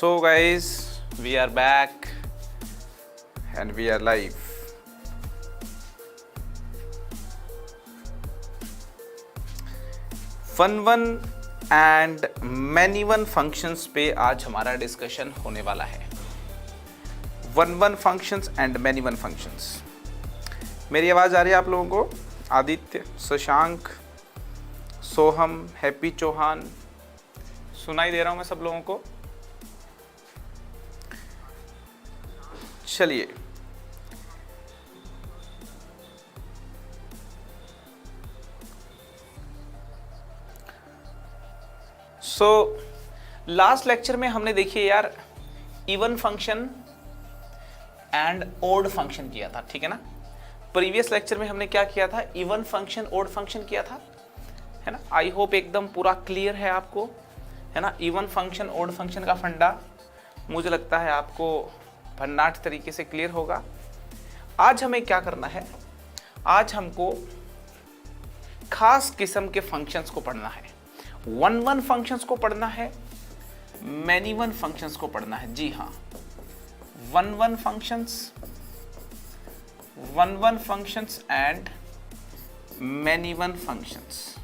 So guys, we are back and we are live. One one and many one functions पे आज हमारा discussion होने वाला है। One one functions and many one functions. मेरी आवाज़ आ रही है आप लोगों को? आदित्य, शशांक, सोहम, हैप्पी चौहान, सुनाई दे रहा हूँ मैं सब लोगों को? चलिए, लास्ट लेक्चर में हमने देखिए यार even function and odd function किया था, ठीक है ना। प्रीवियस लेक्चर में हमने क्या किया था? इवन फंक्शन, ओड फंक्शन किया था, है ना। आई होप एकदम पूरा क्लियर है आपको, है ना। इवन फंक्शन, ओड फंक्शन का फंडा मुझे लगता है आपको भन्नाट तरीके से क्लियर होगा। आज हमें क्या करना है? आज हमको खास किस्म के फंक्शंस को पढ़ना है। वन वन फंक्शंस को पढ़ना है, मैनी वन फंक्शंस को पढ़ना है। जी हाँ, one one functions and many one functions,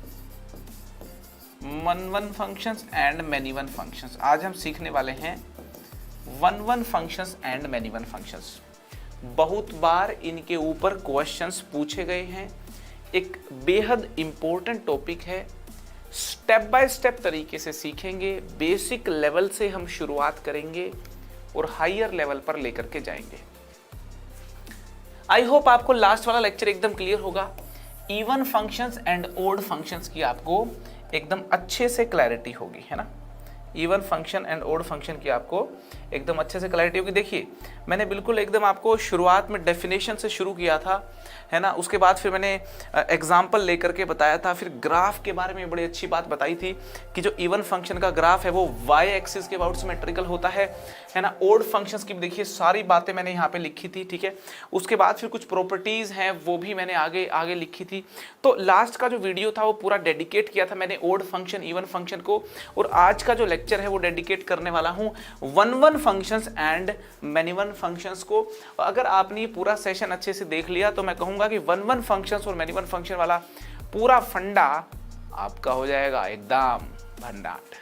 one one functions and many one functions. आज हम सीखने वाले हैं one one functions and many one functions. बहुत बार इनके ऊपर क्वेश्चंस पूछे गए हैं। एक बेहद इंपॉर्टेंट टॉपिक है। स्टेप बाय स्टेप तरीके से सीखेंगे। बेसिक लेवल से हम शुरुआत करेंगे और हायर लेवल पर लेकर के जाएंगे। आई होप आपको लास्ट वाला लेक्चर एकदम क्लियर होगा। Even functions and odd functions की आपको एकदम अच्छे से क्लैरिटी होगी, है ना। Even function and odd function की आपको एकदम अच्छे से क्लैरिटी होगी। देखिए, मैंने बिल्कुल एकदम आपको शुरुआत में डेफिनेशन से शुरू किया था, है ना। उसके बाद फिर मैंने एग्जाम्पल लेकर के बताया था। फिर ग्राफ के बारे में बड़ी अच्छी बात बताई थी कि जो इवन फंक्शन का ग्राफ है वो वाई एक्सिस के अबाउट सिमेट्रिकल होता है ना। ओड फंक्शंस की देखिए सारी बातें मैंने यहाँ पे लिखी थी, ठीक है। उसके बाद फिर कुछ प्रॉपर्टीज हैं वो भी मैंने आगे लिखी थी। तो लास्ट का जो वीडियो था वो पूरा डेडिकेट किया था मैंने ओड फंक्शन, इवन फंक्शन को। और आज का जो लेक्चर है वो डेडिकेट करने वाला हूँ one one functions and many one functions को। अगर आपने ये पूरा सेशन अच्छे से देख लिया तो मैं कहूँगा कि वन वन फंक्शंस और मैनी वन फंक्शन वाला पूरा फंडा आपका हो जाएगा एकदम भन्नाट।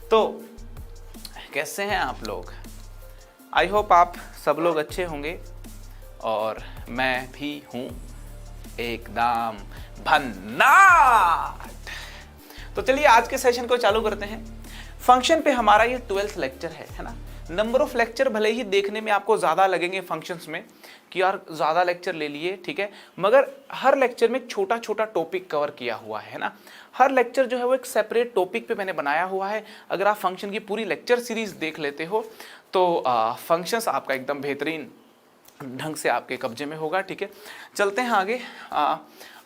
तो कैसे हैं आप लोग? आई होप आप सब लोग अच्छे होंगे और मैं भी हूं एकदम भन्नाट। तो चलिए आज के सेशन को चालू करते हैं। फंक्शन पे हमारा ये 12th लेक्चर है ना। नंबर ऑफ लेक्चर भले ही देखने में आपको ज़्यादा लगेंगे फंक्शंस में कि यार ज़्यादा लेक्चर ले लिए, ठीक है, मगर हर लेक्चर में छोटा छोटा टॉपिक कवर किया हुआ है ना। हर लेक्चर जो है वो एक सेपरेट टॉपिक पे मैंने बनाया हुआ है। अगर आप फंक्शन की पूरी लेक्चर सीरीज़ देख लेते हो तो फंक्शंस आपका एकदम बेहतरीन ढंग से आपके कब्जे में होगा, ठीक है। चलते हैं आगे।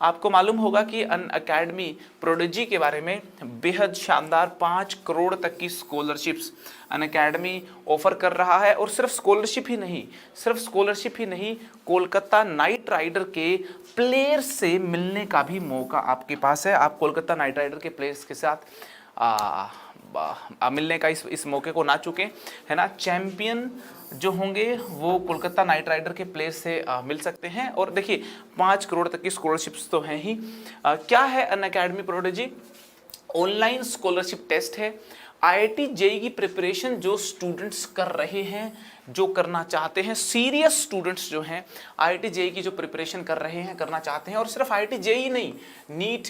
आपको मालूम होगा कि अनअकैडमी प्रोडिजी के बारे में बेहद शानदार 5 करोड़ तक की स्कॉलरशिप्स अनअकैडमी ऑफर कर रहा है। और सिर्फ स्कॉलरशिप ही नहीं, कोलकाता नाइट राइडर के प्लेयर्स से मिलने का भी मौका आपके पास है। आप कोलकाता नाइट राइडर के प्लेयर्स के साथ मिलने का इस मौके को ना चुकें, है ना। चैंपियन जो होंगे वो कोलकाता नाइट राइडर के प्लेयर्स से मिल सकते हैं। और देखिए 5 करोड़ तक की स्कॉलरशिप्स तो हैं ही। क्या है Unacademy Prodigy? Online scholarship test है। IIT JEE की प्रिपरेशन जो स्टूडेंट्स कर रहे हैं, जो करना चाहते हैं, सीरियस स्टूडेंट्स जो हैं IIT JEE की जो प्रिपरेशन कर रहे हैं, करना चाहते हैं, और सिर्फ IIT JEE नहीं, नीट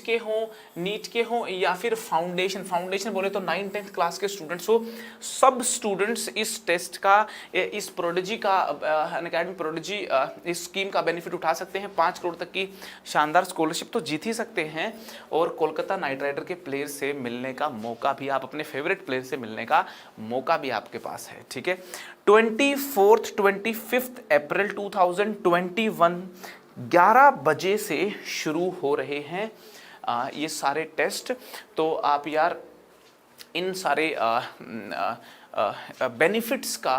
के हों या फिर फाउंडेशन बोले तो 9th-10th क्लास के स्टूडेंट्स हो, सब स्टूडेंट्स इस टेस्ट का, इस प्रोडिजी का, अनअकैडमी प्रोडिजी इस स्कीम का बेनिफिट उठा सकते हैं। 5 करोड़ तक की शानदार स्कॉलरशिप तो जीत ही सकते हैं और कोलकाता नाइट राइडर के प्लेयर से मिलने का मौका भी, आप अपने फेवरेट प्लेयर से मिलने का मौका भी आपके पास है, ठीक है। 25 अप्रैल 2021 11 बजे से शुरू हो रहे हैं ये सारे टेस्ट। तो आप यार इन सारे बेनिफिट्स का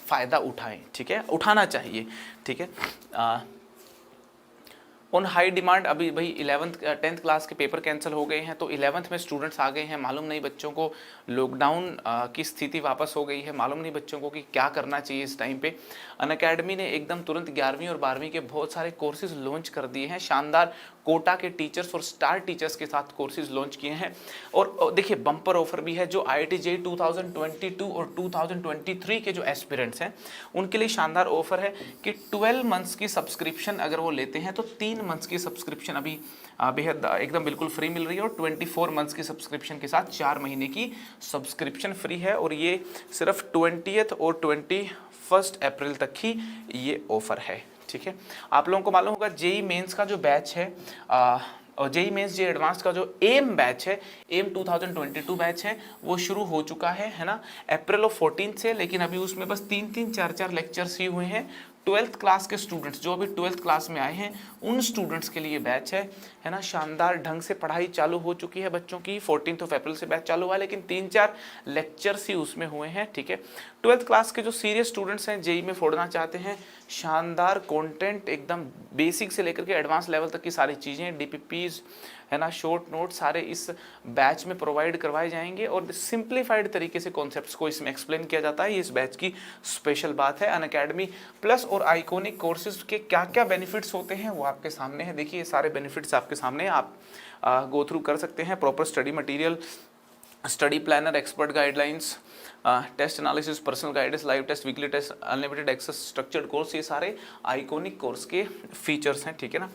फ़ायदा उठाएं, ठीक है, उठाना चाहिए, ठीक है। ऑन हाई डिमांड अभी भाई 11th 10th क्लास के पेपर कैंसिल हो गए हैं, तो 11th में स्टूडेंट्स आ गए हैं, मालूम नहीं बच्चों को लॉकडाउन की स्थिति वापस हो गई है, मालूम नहीं बच्चों को कि क्या करना चाहिए इस टाइम पे। अनअकैडमी ने एकदम तुरंत 11वीं और 12वीं के बहुत सारे कोर्सेज लॉन्च कर दिए हैं, शानदार कोटा के टीचर्स और स्टार टीचर्स के साथ कोर्सेज लॉन्च किए हैं। और देखिए बम्पर ऑफर भी है, जो IIT JEE 2022 और 2023 के जो एस्पिरेंट्स हैं उनके लिए शानदार ऑफर है कि 12 मंथ्स की सब्सक्रिप्शन अगर वो लेते हैं तो 3 मंथ्स की सब्सक्रिप्शन अभी बेहद एकदम बिल्कुल फ्री मिल रही है, और 24 मंथ्स की सब्सक्रिप्शन के साथ 4 महीने की सब्सक्रिप्शन फ्री है। और ये सिर्फ 20th और 21 अप्रैल तक ही ये ऑफर है, ठीक है। आप लोगों को मालूम होगा जेई मेंस का जो बैच है और जेई मेंस जे एडवांस का जो एम बैच है, एम 2022 बैच है, वो शुरू हो चुका है ना, अप्रैल ऑफ 14 से। लेकिन अभी उसमें बस 3-3 4-4 लेक्चर्स ही हुए हैं। 12th क्लास के स्टूडेंट्स जो अभी 12th क्लास में आए हैं उन स्टूडेंट्स के लिए बैच है ना। शानदार ढंग से पढ़ाई चालू हो चुकी है बच्चों की, 14 अप्रैल से बैच चालू हुआ है, लेकिन 3-4 लेक्चर्स ही उसमें हुए हैं, ठीक है। 12th क्लास के जो सीरियस स्टूडेंट्स हैं, जेई में फोड़ना चाहते हैं, शानदार कंटेंट एकदम बेसिक से लेकर के एडवांस लेवल तक की सारी चीज़ें, DPPs है ना, शॉर्ट नोट सारे इस बैच में प्रोवाइड करवाए जाएंगे, और सिंप्लीफाइड तरीके से कॉन्सेप्ट्स को इसमें एक्सप्लेन किया जाता है। ये इस बैच की स्पेशल बात है। अनअकैडमी प्लस और आइकॉनिक कोर्सेज के क्या क्या बेनिफिट्स होते हैं वो आपके सामने है। देखिए ये सारे बेनिफिट्स आपके सामने हैं, आप गो थ्रू कर सकते हैं। Proper study material, study planner, expert guidelines, test analysis, personal guidance, live test, weekly test, unlimited access, structured course, ये सारे आइकॉनिक कोर्स के फीचर्स हैं, ठीक है ना।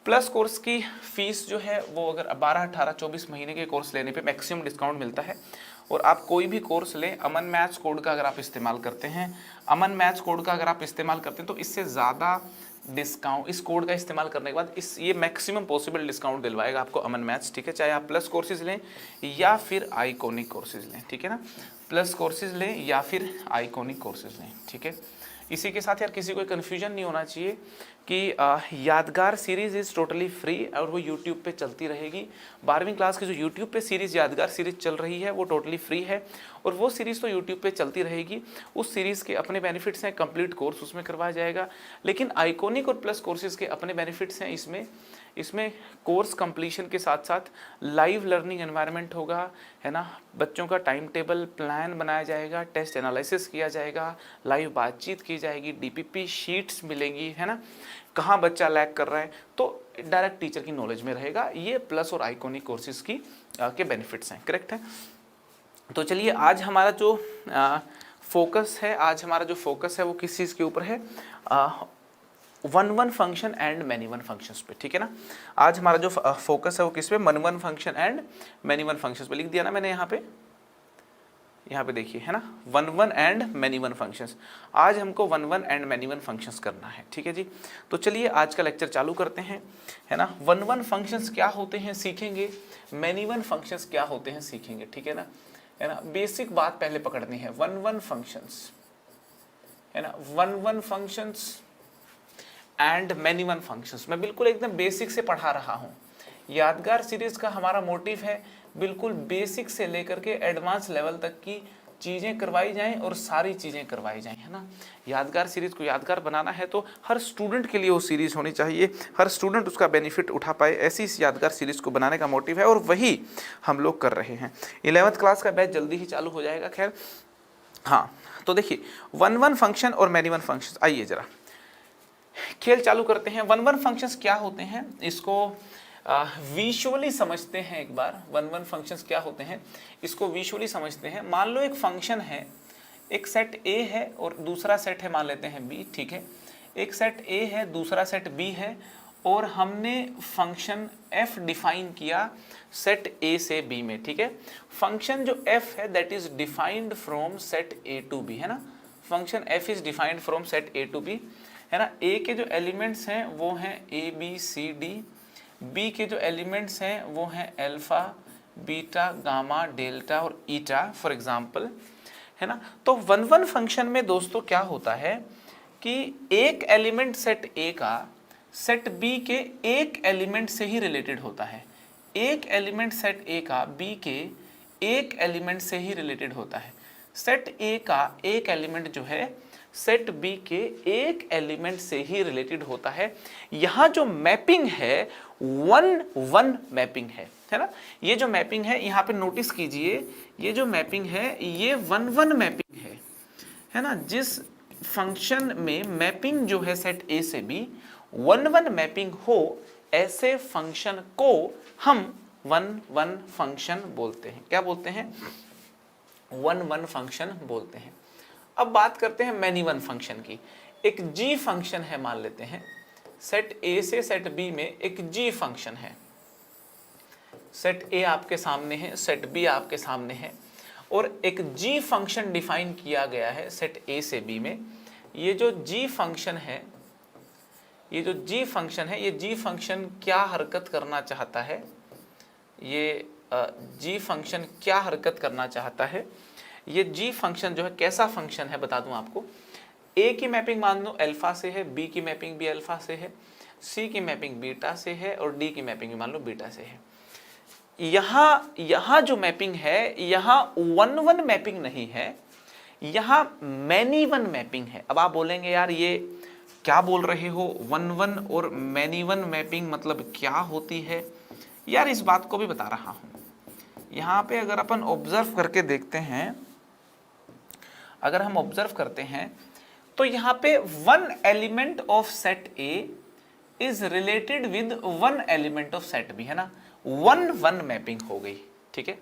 प्लस कोर्स की फीस जो है वो अगर 12, 18, 24 महीने के कोर्स लेने पे मैक्सिमम डिस्काउंट मिलता है। और आप कोई भी कोर्स लें, अमन मैथ्स कोड का अगर आप इस्तेमाल करते हैं, अमन मैथ्स कोड का अगर आप इस्तेमाल करते हैं तो इससे ज़्यादा डिस्काउंट, इस कोड का इस्तेमाल करने के बाद ये मैक्सिमम पॉसिबल डिस्काउंट दिलवाएगा आपको अमन मैथ्स, ठीक है। चाहे आप प्लस कोर्सेज लें या फिर आइकॉनिक कोर्सेज लें, ठीक है ना। प्लस कोर्सेज लें या फिर आइकॉनिक कोर्सेज लें, ठीक है। इसी के साथ यार किसी को कन्फ्यूजन नहीं होना चाहिए कि यादगार सीरीज़ इज़ टोटली फ्री और वो यूट्यूब पे चलती रहेगी। 12वीं क्लास की जो यूट्यूब पे सीरीज़ यादगार सीरीज़ चल रही है वो टोटली फ्री है, और वो सीरीज़ तो यूट्यूब पे चलती रहेगी। उस सीरीज़ के अपने बेनिफिट्स हैं, कंप्लीट कोर्स उसमें करवाया जाएगा। लेकिन आइकॉनिक और प्लस कोर्सेज़ के अपने बेनिफिट्स हैं। इसमें कोर्स कंप्लीशन के साथ साथ लाइव लर्निंग एनवायरनमेंट होगा, है ना। बच्चों का टाइम टेबल प्लान बनाया जाएगा, टेस्ट एनालिसिस किया जाएगा, लाइव बातचीत की जाएगी, DPP शीट्स मिलेंगी, है ना। कहाँ बच्चा लैग कर रहा है तो डायरेक्ट टीचर की नॉलेज में रहेगा। ये प्लस और आइकॉनिक कोर्सेज की के बेनिफिट्स हैं, करेक्ट है। तो चलिए आज हमारा जो फोकस है वो किस चीज़ के ऊपर है, 1-1 function and many one functions पे, ठीक है ना। आज हमारा जो फोकस है वो किस पे, 1-1 function and many one functions पे। लिख दिया ना मैंने यहाँ पे देखिए, है ना, 1-1 एंड मैनी वन फंक्शंस। आज हमको 1-1 एंड मैनी वन फंक्शंस करना है, ठीक है जी। तो चलिए आज का लेक्चर चालू करते हैं, है ना। 1-1 फंक्शंस क्या होते हैं सीखेंगे, मैनी वन फंक्शंस क्या होते हैं सीखेंगे, ठीक है ना। बेसिक बात पहले पकड़नी है, 1-1 फंक्शंस, है ना, 1-1 functions and many one functions. मैं बिल्कुल एकदम बेसिक से पढ़ा रहा हूँ। यादगार सीरीज का हमारा मोटिव है बिल्कुल बेसिक से लेकर के एडवांस लेवल तक की चीज़ें करवाई जाएं और सारी चीज़ें करवाई जाएं, है ना। यादगार सीरीज को यादगार बनाना है तो हर स्टूडेंट के लिए वो सीरीज होनी चाहिए, हर स्टूडेंट उसका बेनिफिट उठा पाए, ऐसी इस यादगार सीरीज को बनाने का मोटिव है और वही हम लोग कर रहे हैं। 11th क्लास का बैच जल्दी ही चालू हो जाएगा। खैर हाँ, तो देखिए 1-1 फंक्शन और मैनी वन फंक्शन, आइए जरा खेल चालू करते हैं। 1-1 फंक्शंस क्या होते हैं इसको विजुअली समझते हैं एक बार। 1-1 फंक्शंस क्या होते हैं इसको विजुअली समझते हैं। मान लो एक फंक्शन है, एक सेट A है और दूसरा सेट है मान लेते हैं B, ठीक है। एक सेट A है, दूसरा सेट B है और हमने फंक्शन f डिफाइन किया सेट A से B में, ठीक है। फंक्शन जो f है that is defined from set A to B, है ना। Function f is defined from set A to B, है ना। A के जो एलिमेंट्स हैं वो हैं A B C D, B के जो एलिमेंट्स हैं वो हैं अल्फा, बीटा, गामा, डेल्टा और ईटा फॉर एग्जांपल, है ना। तो 1-1 फंक्शन में दोस्तों क्या होता है कि एक एलिमेंट सेट A का सेट B के एक एलिमेंट से ही रिलेटेड होता है। एक एलिमेंट सेट A का B के एक एलिमेंट से ही रिलेटेड होता है। सेट A का एक एलिमेंट जो है सेट बी के एक एलिमेंट से ही रिलेटेड होता है। यहां जो मैपिंग है 1-1 मैपिंग है ना। ये जो मैपिंग है यहाँ पे नोटिस कीजिए, ये जो मैपिंग है ये 1-1 मैपिंग है ना। जिस फंक्शन में मैपिंग जो है सेट ए से बी 1-1 मैपिंग हो, ऐसे फंक्शन को हम 1-1 फंक्शन बोलते हैं। क्या बोलते हैं? 1-1 फंक्शन बोलते हैं। अब बात करते हैं मैनी वन फंक्शन की। एक जी फंक्शन है, मान लेते हैं सेट ए से सेट बी में एक जी फंक्शन है। सेट ए आपके सामने है, सेट बी आपके सामने है, और एक जी फंक्शन डिफाइन किया गया है सेट ए से बी में। ये जो जी फंक्शन है, ये जो जी फंक्शन है, ये जी फंक्शन क्या हरकत करना चाहता है? ये जी फंक्शन क्या हरकत करना चाहता है? ये जी फंक्शन जो है कैसा फंक्शन है बता दूं आपको। ए की मैपिंग मान लो अल्फा से है, बी की मैपिंग भी अल्फा से है, सी की मैपिंग बीटा से है, और डी की मैपिंग भी मान लो बीटा से है। यहाँ जो मैपिंग है, यहाँ 1-1 मैपिंग नहीं है, यहाँ मैनी वन मैपिंग है। अब आप बोलेंगे यार ये क्या बोल रहे हो, 1-1 और मैनी वन मैपिंग मतलब क्या होती है? यार इस बात को भी बता रहा हूं। यहाँ पे अगर अपन ऑब्जर्व करके देखते हैं, अगर हम ऑब्जर्व करते हैं तो यहाँ पे 1 element of set A is related with 1 element of set B, है ना। 1-1 मैपिंग हो गई, ठीक है।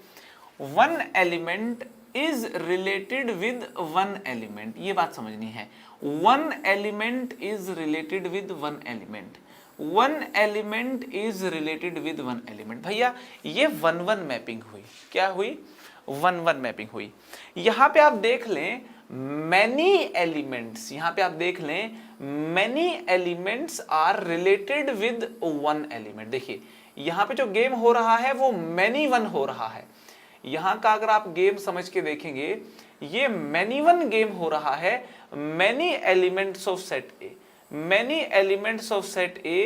1 element is related with 1 element, ये बात समझनी है। 1 element is related with 1 element, 1 element is related with 1 element. भैया ये 1-1 मैपिंग हुई। क्या हुई? 1-1 मैपिंग हुई। यहां पे आप देख लें मैनी एलिमेंट्स, यहां पे आप देख लें many elements are related with 1 element. देखिए यहां पे जो गेम हो रहा है वो मैनी वन हो रहा है। यहां का अगर आप गेम समझ के देखेंगे, ये मैनी वन गेम हो रहा है। Many elements of set A, many elements of set A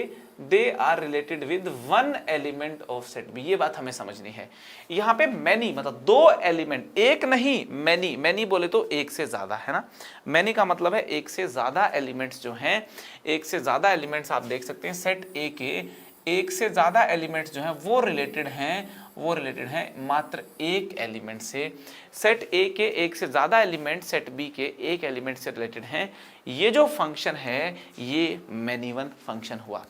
they are related with 1 element of set B। ये बात हमें समझनी है। यहाँ पे many मतलब 2 एलिमेंट, एक नहीं many, many बोले तो एक से ज्यादा, है ना। many का मतलब है एक से ज्यादा एलिमेंट्स जो हैं, एक से ज्यादा एलिमेंट्स आप देख सकते हैं सेट A के एक से ज्यादा एलिमेंट्स जो हैं वो रिलेटेड हैं मात्र एक एलिमेंट से। सेट ए के एक से ज्यादा एलिमेंट सेट बी के एक एलिमेंट से रिलेटेड हैं। ये जो फंक्शन है ये मैनी वन फंक्शन हुआ।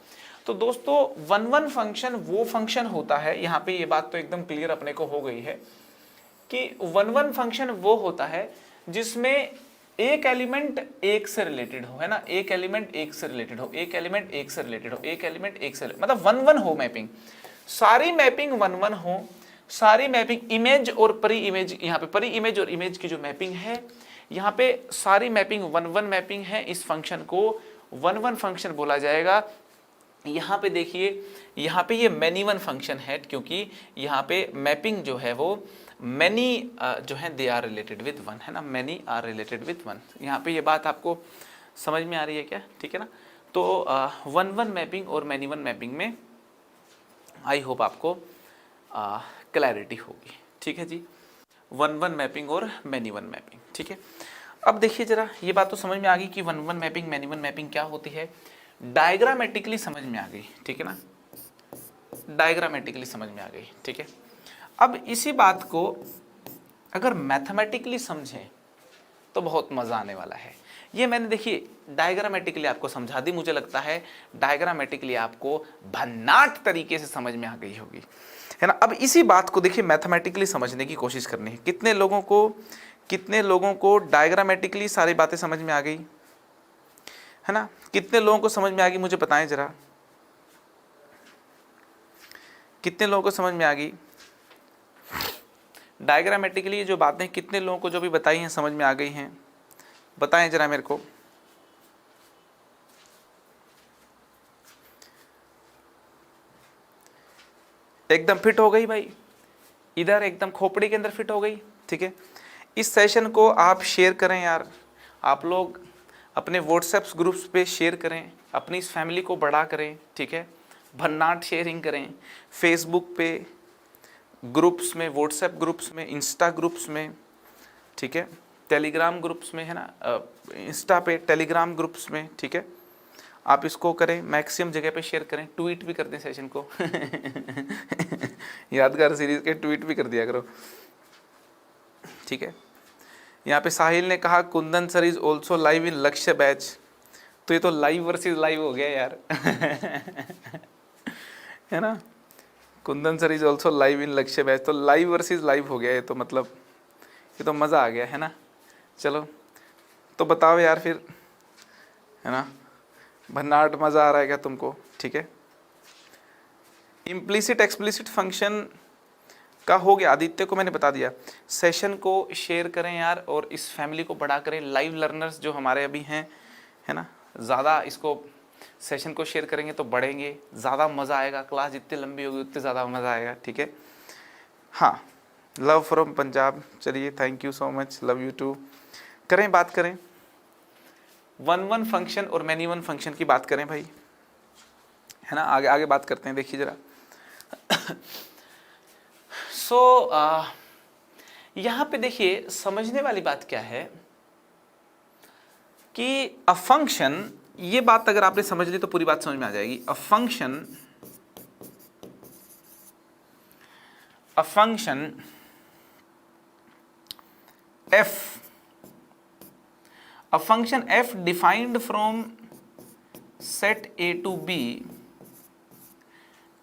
तो दोस्तों 1-1 फंक्शन वो फंक्शन होता है, यहाँ पे ये बात तो एकदम क्लियर अपने को हो गई है कि 1-1 फंक्शन वो होता है जिसमें एक एलिमेंट एक से रिलेटेड हो, है ना। एक एलिमेंट एक से रिलेटेड हो, एक एलिमेंट एक से रिलेटेड हो, एक एलिमेंट एक से मतलब 1-1 हो मैपिंग। सारी मैपिंग 1-1 हो, सारी मैपिंग इमेज और परी इमेज, यहाँ पे परी इमेज और इमेज की जो मैपिंग है यहाँ पे सारी मैपिंग 1-1 मैपिंग है। इस फंक्शन को 1-1 फंक्शन बोला जाएगा। यहाँ पे देखिए, यहाँ पे ये मैनी वन फंक्शन है क्योंकि यहाँ पे मैपिंग जो है वो मैनी जो है दे आर रिलेटेड विद 1, है ना। Many are related with 1। यहाँ पे ये बात आपको समझ में आ रही है क्या? ठीक है ना। तो 1-1 मैपिंग और मैनी वन मैपिंग में आई होप आपको क्लैरिटी होगी, ठीक है जी। 1-1 मैपिंग और मैनी वन मैपिंग, ठीक है। अब देखिए जरा, ये बात तो समझ में आ गई कि 1-1 मैपिंग मैनी वन मैपिंग क्या होती है। डायग्रामेटिकली समझ में आ गई, ठीक है ना। डायग्रामेटिकली समझ में आ गई, ठीक है। अब इसी बात को अगर मैथमेटिकली समझें तो बहुत मजा आने वाला है। ये मैंने देखिए डायग्रामेटिकली आपको समझा दी, मुझे लगता है डायग्रामेटिकली आपको भन्नाट तरीके से समझ में आ गई होगी, है ना। अब इसी बात को देखिए मैथमेटिकली समझने की कोशिश करनी है। कितने लोगों को डायग्रामेटिकली सारी बातें समझ में आ गई, है ना। कितने लोगों को समझ में आ गई मुझे बताएं जरा, कितने लोगों को समझ में आ गई डायग्रामेटिकली जो बातें, कितने लोगों को जो भी बताई हैं समझ में आ गई हैं, बताएं जरा मेरे को। एकदम फिट हो गई भाई, इधर एकदम खोपड़ी के अंदर फिट हो गई, ठीक है। इस सेशन को आप शेयर करें यार, आप लोग अपने व्हाट्सएप ग्रुप्स पे शेयर करें, अपनी इस फैमिली को बड़ा करें, ठीक है। भन्नाट शेयरिंग करें फेसबुक पे, ग्रुप्स में, व्हाट्सएप ग्रुप्स में, इंस्टा ग्रुप्स में, ठीक है। टेलीग्राम ग्रुप्स में है ना, इंस्टा पे टेलीग्राम ग्रुप्स में, ठीक है, आप इसको करें, मैक्सिमम जगह पे शेयर करें, ट्वीट भी कर दें सेशन को यादगार सीरीज के ट्वीट भी कर दिया करो, ठीक है। यहाँ पे साहिल ने कहा Kundan sir is also live in लक्ष्य बैच, तो ये तो लाइव वर्सेस लाइव हो गया यार है ना, Kundan sir is also live in लक्ष्य बैच, तो लाइव वर्सेस लाइव हो गया ये तो, मतलब ये तो मज़ा आ गया है ना। चलो तो बताओ यार फिर, है ना, भन्नाट मज़ा आ रहा है क्या तुमको? ठीक है, इम्प्लिसिट एक्सप्लिसिट फंक्शन का हो गया, आदित्य को मैंने बता दिया। सेशन को शेयर करें यार, और इस फैमिली को बड़ा करें। लाइव लर्नर्स जो हमारे अभी हैं, है ना, ज़्यादा इसको सेशन को शेयर करेंगे तो बढ़ेंगे, ज़्यादा मज़ा आएगा, क्लास जितनी लंबी होगी उतने ज़्यादा मज़ा आएगा, ठीक है। हाँ, लव फ्रॉम पंजाब, चलिए thank you so much, love you too. करें, बात करें, 1-1 फंक्शन और मैनी वन फंक्शन की बात करें भाई, है ना, आगे आगे बात करते हैं, देखिए जरा सो यहाँ पे देखिए समझने वाली बात क्या है कि अ फंक्शन, ये बात अगर आपने समझ ली तो पूरी बात समझ में आ जाएगी। अ function f defined from set A to B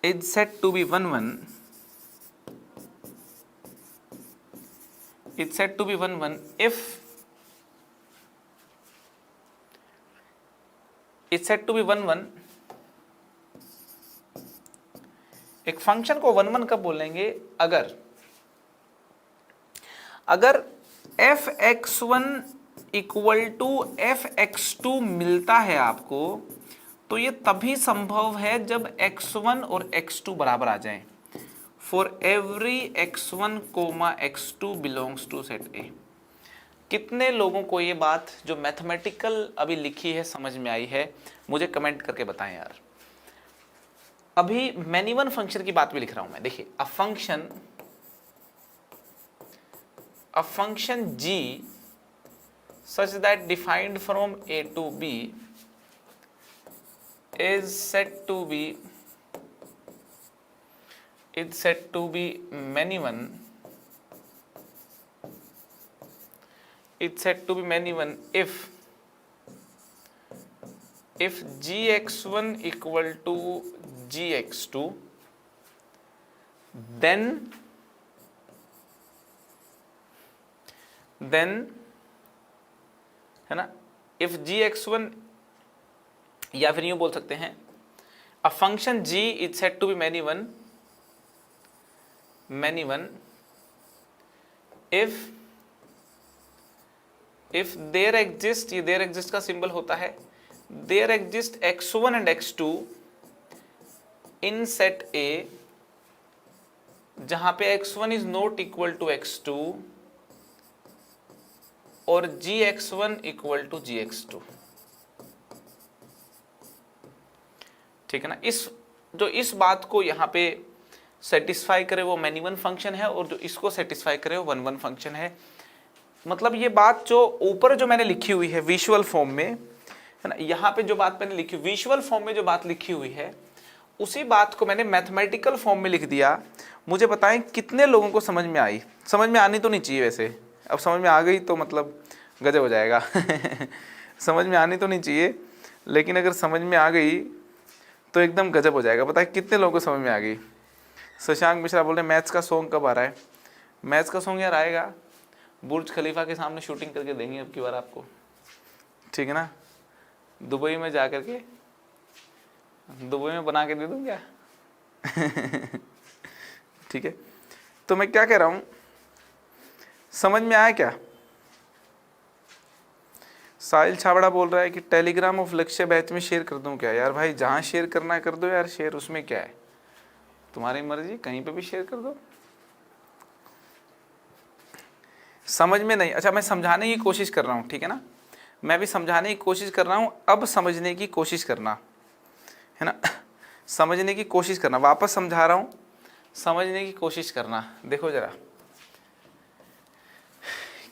is said to be 1-1, it's said to be 1-1 if it's said to be 1-1। एक फंक्शन को 1-1 कब बोलेंगे? अगर f(x1) इक्वल टू f(x2) मिलता है आपको, तो ये तभी संभव है जब x1 और x2 बराबर आ जाएं। For every x1, x2 belongs to set A. कितने लोगों को ये बात जो मैथमेटिकल अभी लिखी है समझ में आई है? मुझे कमेंट करके बताएं यार। अभी मैनी वन फंक्शन की बात भी लिख रहा हूं मैं। देखिए, a function g such that defined from A to B is said to be many one, it's said to be many one if gx1 equal to gx2, then है ना, if gx1, या फिर यूं बोल सकते हैं a function g is said to be many one if there exist, ये there exist का सिंबल होता है, there exist x1 and x2 in set A, जहां पे x1 is not equal to x2 और gx1 इक्वल टू gx2, ठीक है ना। इस बात को यहाँ पे सेटिस्फाई करे वो मैनी वन फंक्शन है, और जो इसको सेटिस्फाई करे वो 1-1 फंक्शन है। मतलब ये बात जो ऊपर जो मैंने लिखी हुई है विजुअल फॉर्म में, है ना, यहाँ पे जो बात मैंने लिखी विजुअल फॉर्म में जो बात लिखी हुई है, उसी बात को मैंने मैथमेटिकल फॉर्म में लिख दिया। मुझे बताएं कितने लोगों को समझ में आई? समझ में आनी तो नहीं चाहिए वैसे, अब समझ में आ गई तो मतलब गजब हो जाएगा समझ में आनी तो नहीं चाहिए, लेकिन अगर समझ में आ गई तो एकदम गजब हो जाएगा। बताए कितने लोगों को समझ में आ गई? शशांक मिश्रा बोल रहे मैथ्स का सॉन्ग कब आ रहा है? मैथ्स का सॉन्ग यार आएगा, बुर्ज खलीफा के सामने शूटिंग करके देंगे अब की बार आपको, ठीक है ना। दुबई में जा करके दुबई में बना के दे दूँ क्या ठीक है, तो मैं क्या कह रहा हूँ, समझ में आया क्या? साहिल छाबड़ा बोल रहा है कि टेलीग्राम ऑफ लक्ष्य बैच में शेयर कर दूं क्या? यार भाई जहां शेयर करना है कर दो यार शेयर, उसमें क्या है, तुम्हारी मर्जी, कहीं पे भी शेयर कर दो। समझ में नहीं? अच्छा, मैं समझाने की कोशिश कर रहा हूँ, ठीक है ना, मैं भी समझाने की कोशिश कर रहा हूँ। अब समझने की कोशिश करना, है ना, समझने की कोशिश करना, वापस समझा रहा हूँ, समझने की कोशिश करना। देखो जरा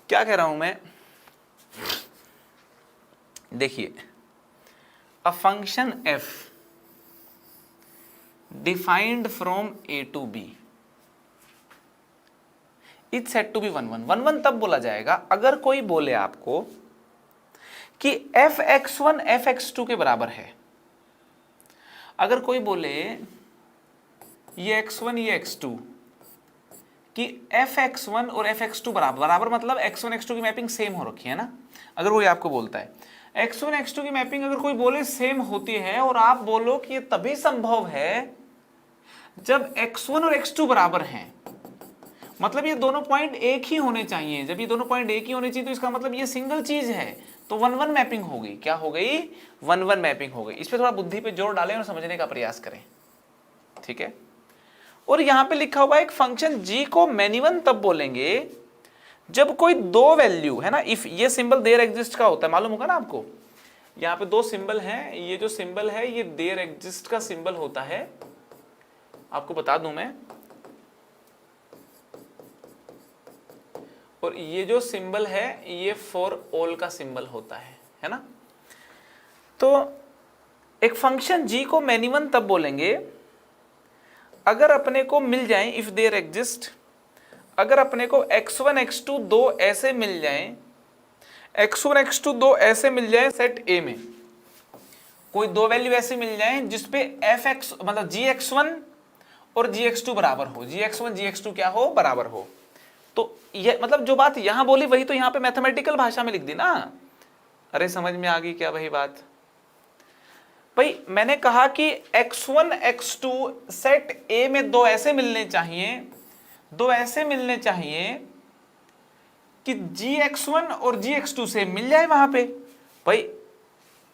क्या कह रहा हूँ मैं, देखिए, a function f defined from a to b is said to be 1 1 1 1 तब बोला जाएगा अगर कोई बोले आपको कि f(x1) f(x2) के बराबर है। अगर कोई बोले ये x1 ये x2 कि f(x1) और f(x2) बराबर मतलब x1 x2 की मैपिंग सेम हो रखी है ना। अगर कोई आपको बोलता है x1 x2 की मैपिंग अगर कोई बोले सेम होती है और आप बोलो कि ये तभी संभव है जब x1 और x2 बराबर हैं, मतलब ये दोनों पॉइंट एक ही होने चाहिए। जब ये दोनों पॉइंट एक ही होने चाहिए तो इसका मतलब ये सिंगल चीज है, तो 1 1 मैपिंग हो गई। क्या हो गई? 1 1 मैपिंग हो गई। इस पे थोड़ा बुद्धि पे जोर डालें और समझने का प्रयास करें, ठीक है। और यहां पे लिखा हुआ एक फंक्शन g को मैनिवन तब बोलेंगे जब कोई दो वैल्यू है ना, इफ ये सिंबल देयर एग्जिस्ट का होता है, मालूम होगा ना आपको। यहाँ पे दो सिंबल हैं, ये जो सिंबल है ये देयर एग्जिस्ट का सिंबल होता है। आपको बता दूं मैं, और ये जो सिंबल है ये फॉर ऑल का सिंबल होता है ना। तो एक फंक्शन g को मैनिवन तब बोलेंगे अगर अपने को मिल जाए, इफ देयर एग्जिस्ट, अगर अपने को x1 x2 दो ऐसे मिल जाएं, x1 x2 दो ऐसे मिल जाएं सेट A में, कोई दो वैल्यू ऐसे मिल जाएं जिसपे fx मतलब gx1 और gx2 बराबर हो, gx1 gx2 क्या हो? बराबर हो। तो ये मतलब जो बात यहां बोली वही तो यहां पे मैथमेटिकल भाषा में लिख दी ना। अरे समझ में आ गई क्या वही बात? भाई मैंने कहा कि x1 x2 सेट A में दो ऐसे मिलने चाहिए, दो ऐसे मिलने चाहिए कि gx1 और gx2 से मिल जाए वहां पे भाई,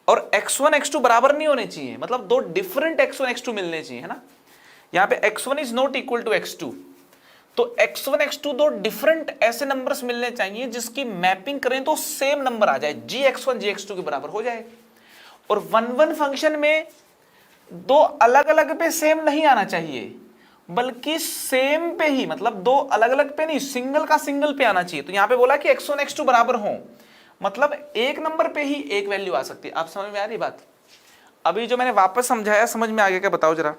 और x1 x2 बराबर नहीं होने चाहिए, मतलब दो डिफरेंट x1 x2 मिलने चाहिए, है ना। यहां पे x1 is not equal to x2, तो x1 x2 दो डिफरेंट ऐसे नंबर्स मिलने चाहिए जिसकी मैपिंग करें तो सेम नंबर आ जाए, gx1 gx2 के बराबर हो जाए। और 1 1 फंक्शन में दो अलग अलग पे सेम नहीं आना चाहिए, बल्कि सेम पे ही, मतलब दो अलग अलग पे नहीं, सिंगल का सिंगल पे आना चाहिए। तो यहां पे बोला कि x1 x2 बराबर हो, मतलब एक नंबर पे ही एक वैल्यू आ सकती है। आप समझ में आ रही बात? अभी जो मैंने वापस समझाया समझ में आ गया क्या? बताओ जरा।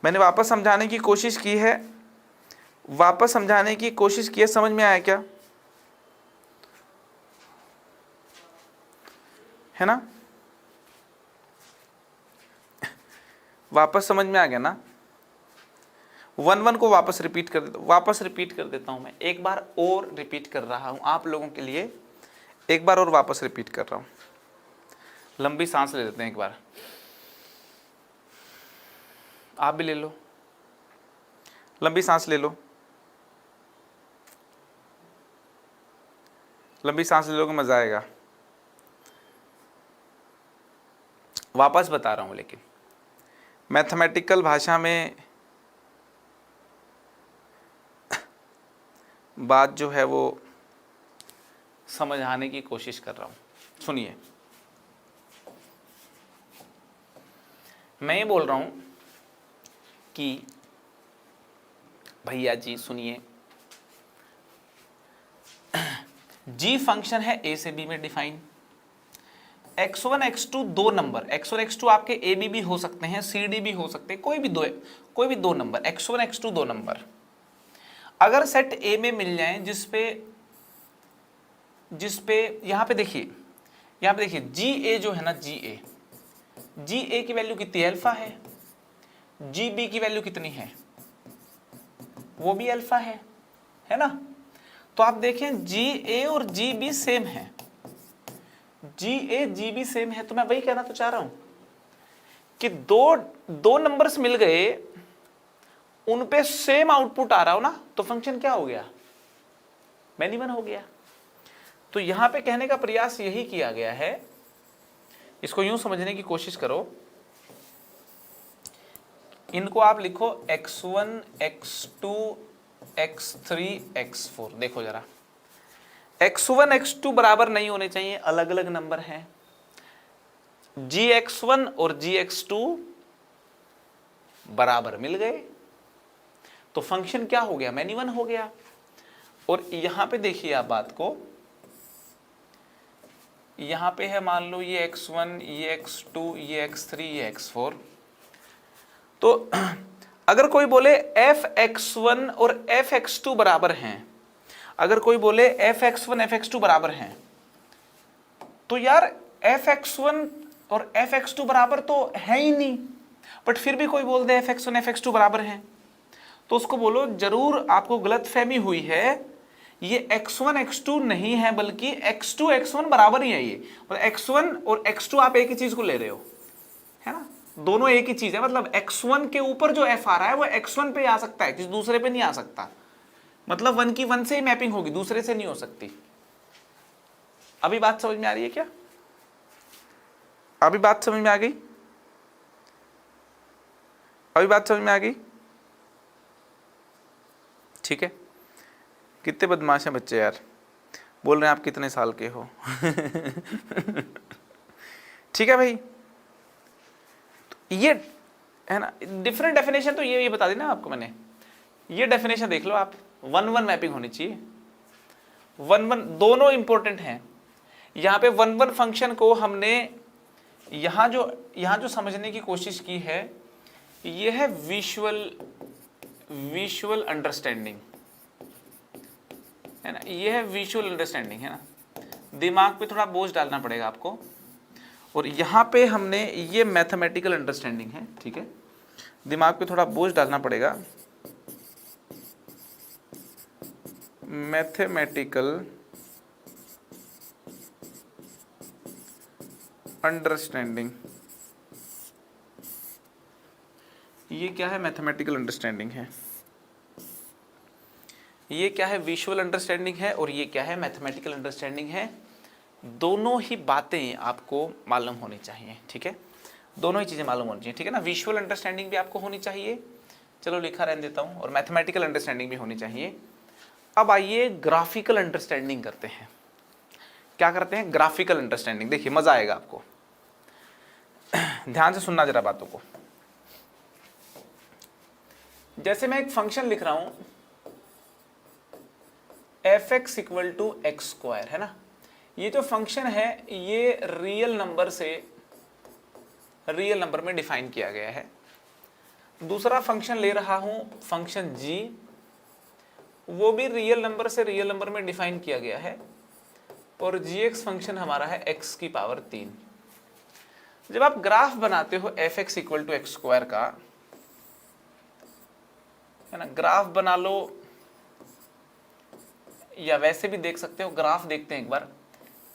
मैंने वापस समझाने की कोशिश की है, वापस समझाने की कोशिश की है, समझ में आया क्या? है ना? वापस समझ में आ गया ना? 1 1 को वापस रिपीट कर देता हूं मैं, एक बार और रिपीट कर रहा हूं आप लोगों के लिए, एक बार और वापस रिपीट कर रहा हूं। लंबी सांस ले लेते हैं एक बार, आप भी ले लो, लंबी सांस ले लो, लंबी सांस ले लोगे मजा आएगा। वापस बता रहा हूं, लेकिन मैथमेटिकल भाषा में बात जो है वो समझाने की कोशिश कर रहा हूं। सुनिए, मैं ये बोल रहा हूं कि भैया जी सुनिए, g फंक्शन है a से b में डिफाइन, x1 x2 दो नंबर, x1 x2 आपके a b भी हो सकते हैं, c d भी हो सकते हैं, कोई भी दो नंबर, x1 x2 दो नंबर अगर सेट A में मिल जाए जिसपे यहां पे देखिए GA जो है ना, GA की वैल्यू कितनी? अल्फा है। GB की वैल्यू कितनी है? वो भी अल्फा है ना। तो आप देखें GA और GB सेम है, GA GB सेम है, तो मैं वही कहना तो चाह रहा हूं कि दो नंबर्स मिल गए, उन पे सेम आउटपुट आ रहा हो ना, तो फंक्शन क्या हो गया? मैनिवन हो गया। तो यहां पे कहने का प्रयास यही किया गया है, इसको यूं समझने की कोशिश करो, इनको आप लिखो x1 x2 x3 x4। देखो जरा, x1 x2 बराबर नहीं होने चाहिए, अलग अलग नंबर हैं। gx1 और gx2 बराबर मिल गए, तो फंक्शन क्या हो गया? मैनिवन हो गया। और यहां पे देखिए आप बात को, यहाँ पे है मान लो ये x1, ये x2, ये x3, ये x4। तो अगर कोई बोले f(x1) और f(x2) बराबर हैं, अगर कोई बोले f(x1) f(x2) बराबर हैं, तो यार f(x1) और f(x2) बराबर तो है ही नहीं, बट फिर भी कोई बोल दे f(x1) f(x2) बराबर हैं, तो उसको बोलो जरूर आपको गलतफहमी हुई है, ये x1 x2 नहीं है बल्कि x2 x1 बराबर ही है। ये मतलब x1 और x2 आप एक ही चीज को ले रहे हो, है ना, दोनों एक ही चीज है। मतलब x1 के ऊपर जो f आ रहा है वो x1 पे आ सकता है, किसी दूसरे पे नहीं आ सकता। मतलब 1 की 1 से ही मैपिंग होगी, दूसरे से नहीं हो सकती। अभी बात समझ में आ रही है क्या? अभी बात समझ में आ गई? अभी बात समझ में आ गई? ठीक है। कितने बदमाश हैं बच्चे यार, बोल रहे हैं आप कितने साल के हो। ठीक है भाई, तो ये है ना डिफरेंट डेफिनेशन। तो ये बता दी ना आपको मैंने, ये डेफिनेशन देख लो आप। 1-1 मैपिंग होनी चाहिए, 1-1 दोनों इंपॉर्टेंट हैं। यहाँ पे 1-1 फंक्शन को हमने यहाँ जो समझने की कोशिश की है, ये है विजुअल अंडरस्टैंडिंग, है ना, ये है विजुअल अंडरस्टैंडिंग, है ना। दिमाग पे थोड़ा बोझ डालना पड़ेगा आपको। और यहाँ पे हमने ये मैथमेटिकल अंडरस्टैंडिंग है, ठीक है, दिमाग पे थोड़ा बोझ डालना पड़ेगा। मैथमेटिकल अंडरस्टैंडिंग, ये क्या है? मैथमेटिकल अंडरस्टैंडिंग है। ये क्या है? विजुअल अंडरस्टैंडिंग है। और ये क्या है? मैथमेटिकल अंडरस्टैंडिंग है। दोनों ही बातें आपको मालूम होनी चाहिए, ठीक है, दोनों ही चीज़ें मालूम होनी चाहिए, ठीक है ना। विजुअल अंडरस्टैंडिंग भी आपको होनी चाहिए, चलो लिखा रहने देता हूँ, और मैथमेटिकल अंडरस्टैंडिंग भी होनी चाहिए। अब आइए ग्राफिकल अंडरस्टैंडिंग करते हैं। क्या करते हैं? Graphical understanding. देखिए मजा आएगा आपको, ध्यान से सुनना जरा बातों को। जैसे मैं एक फंक्शन लिख रहा हूं f(x) = x², है ना। ये जो फंक्शन है ये रियल नंबर में डिफाइन किया गया है। दूसरा फंक्शन ले रहा हूं फंक्शन g, वो भी रियल नंबर से रियल नंबर में डिफाइन किया गया है, और gx फंक्शन हमारा है x⁻3। जब आप ग्राफ बनाते हो f(x) = x² का, है ना, ग्राफ बना लो या वैसे भी देख सकते हो। ग्राफ देखते हैं एक बार,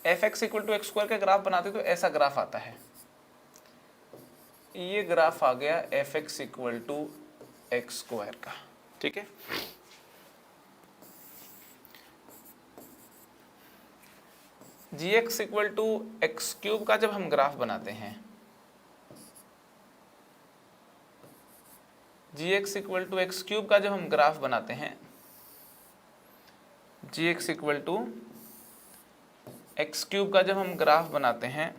f(x) = x² का ग्राफ बनाते तो ऐसा ग्राफ आता है। ये ग्राफ आ गया f(x) = x² का, ठीक है। gx = x³ का जब हम ग्राफ बनाते हैं, gx = x³ का जब हम ग्राफ बनाते हैं, gx = x³ का जब हम ग्राफ बनाते हैं,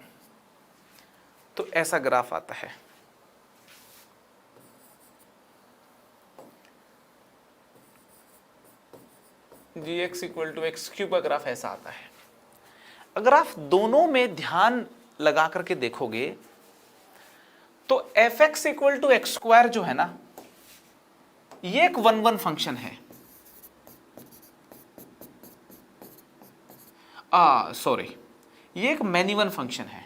तो ऐसा ग्राफ आता है। gx = x³ का ग्राफ ऐसा आता है। अगर आप दोनों में ध्यान लगा करके देखोगे तो f(x) = x² जो है ना, ये एक 1-1 फंक्शन है। सॉरी, ये एक मैनी वन फंक्शन है।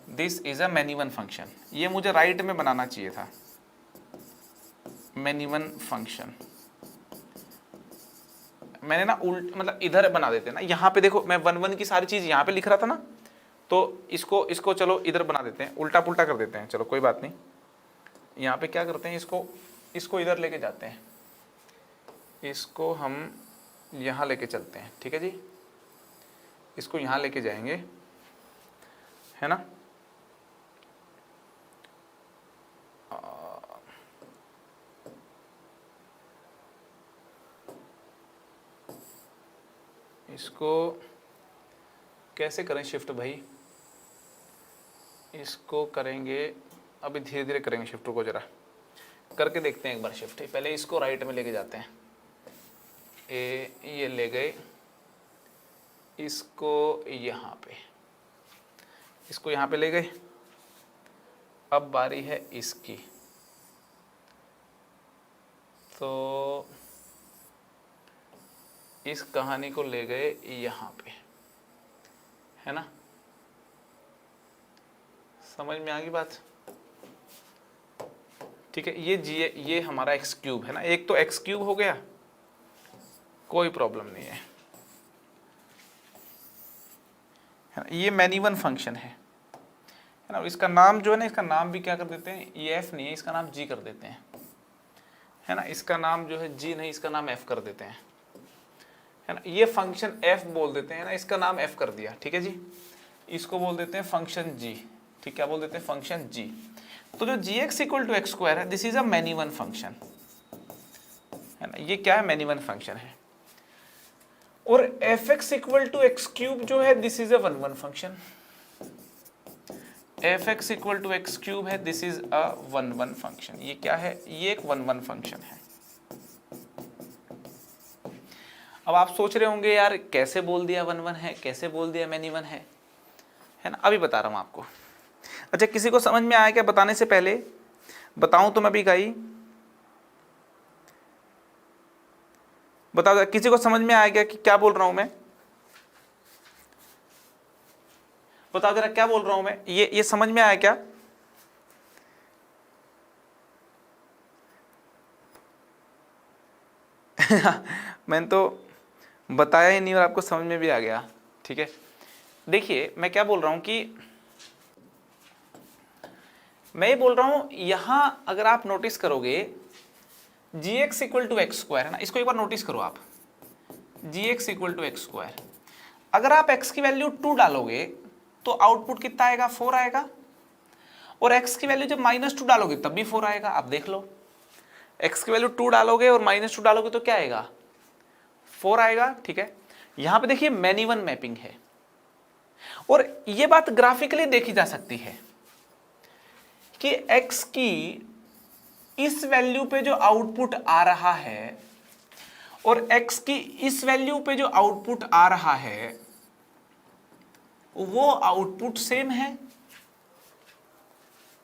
This is a many one function. ये मुझे राइट में बनाना चाहिए था, मैनी वन फंक्शन। मैंने ना उल्ट मतलब इधर बना देते ना। यहाँ पे देखो मैं 1-1 की सारी चीज यहाँ पे लिख रहा था ना, तो इसको चलो इधर बना देते हैं, उल्टा पुल्टा कर देते हैं। चलो कोई बात नहीं, यहाँ पे क्या करते हैं, इसको इधर लेके जाते हैं, इसको हम यहाँ लेके चलते हैं, ठीक है जी। इसको यहाँ लेके जाएंगे, है ना। इसको कैसे करें शिफ्ट भाई? इसको करेंगे, अभी धीरे धीरे करेंगे शिफ्ट को, जरा करके देखते हैं एक बार शिफ्ट। पहले इसको राइट में लेके जाते हैं, ये ले गए, इसको यहाँ पे, इसको यहाँ पे ले गए। अब बारी है इसकी, तो इस कहानी को ले गए यहाँ पे, है ना। समझ में आ गई बात? ठीक है, ये हमारा एक्स क्यूब है ना, एक तो एक्स क्यूब हो गया, कोई प्रॉब्लम नहीं है ना। ये मैन इवन फंक्शन है ना। इसका नाम जो है ना, इसका नाम भी क्या कर देते हैं, ये एफ नहीं है, इसका नाम जी कर देते हैं, है ना। इसका नाम जो है जी नहीं, इसका नाम एफ कर देते हैं, है ना। ये फंक्शन एफ बोल देते हैं ना, इसका नाम एफ कर दिया, ठीक है जी। इसको बोल देते हैं फंक्शन जी, ठीक, क्या बोल देते हैं, फंक्शन जी। तो जो g x equal to x square है, this is a man even function, है ना। ये क्या है, मैन इवन फंक्शन है। और f x equal to x cube जो है, this is a one one function. F x equal to x cube है, this is a one one function. ये क्या है, ये एक वन वन फंक्शन है। अब आप सोच रहे होंगे यार कैसे बोल दिया वन वन है, कैसे बोल दिया मैन इवन है ना। अभी बता रहा हूं आपको। अच्छा, किसी को समझ में आया क्या? बताने से पहले बताऊं तो मैं भी गई, बताओ किसी को समझ में आया क्या कि क्या बोल रहा हूं मैं? बताओ जरा क्या बोल रहा हूं मैं, ये समझ में आया क्या? मैंने तो बताया ही नहीं और आपको समझ में भी आ गया, ठीक है। देखिए मैं क्या बोल रहा हूं कि मैं ये बोल रहा हूं, यहां अगर आप नोटिस करोगे g x equal to x square है ना, इसको एक बार नोटिस करो आप, g x equal to x square. अगर आप x की वैल्यू 2 डालोगे तो आउटपुट कितना आएगा, 4 आएगा। और x की वैल्यू जब -2 डालोगे तब भी 4 आएगा। आप देख लो, x की वैल्यू 2 डालोगे और -2 डालोगे तो क्या आएगा, 4 आएगा, ठीक है। यहां पे देखिए मैन इवन मैपिंग है, और ये बात ग्राफिकली देखी जा सकती है कि x की इस वैल्यू पे जो आउटपुट आ रहा है और x की इस वैल्यू पे जो आउटपुट आ रहा है वो आउटपुट सेम है।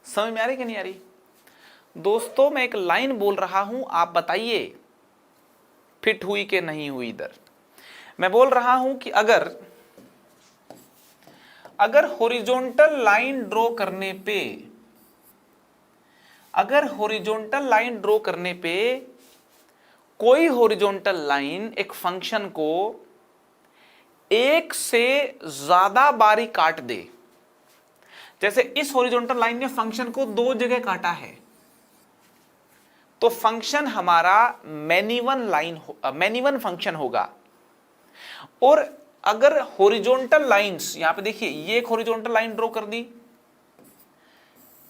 समझ में आ रही कि नहीं आ रही? दोस्तों मैं एक लाइन बोल रहा हूं, आप बताइए फिट हुई कि नहीं हुई। इधर मैं बोल रहा हूं कि अगर हॉरिजॉन्टल लाइन ड्रॉ करने पे, अगर हॉरिजॉन्टल लाइन ड्रॉ करने पे कोई हॉरिजॉन्टल लाइन एक फंक्शन को एक से ज्यादा बारी काट दे, जैसे इस हॉरिजॉन्टल लाइन ने फंक्शन को 2 जगह काटा है, तो फंक्शन हमारा मैन इवन फंक्शन होगा। और अगर हॉरिजॉन्टल लाइंस, यहां पे देखिए ये एक हॉरिजॉन्टल लाइन ड्रॉ कर दी,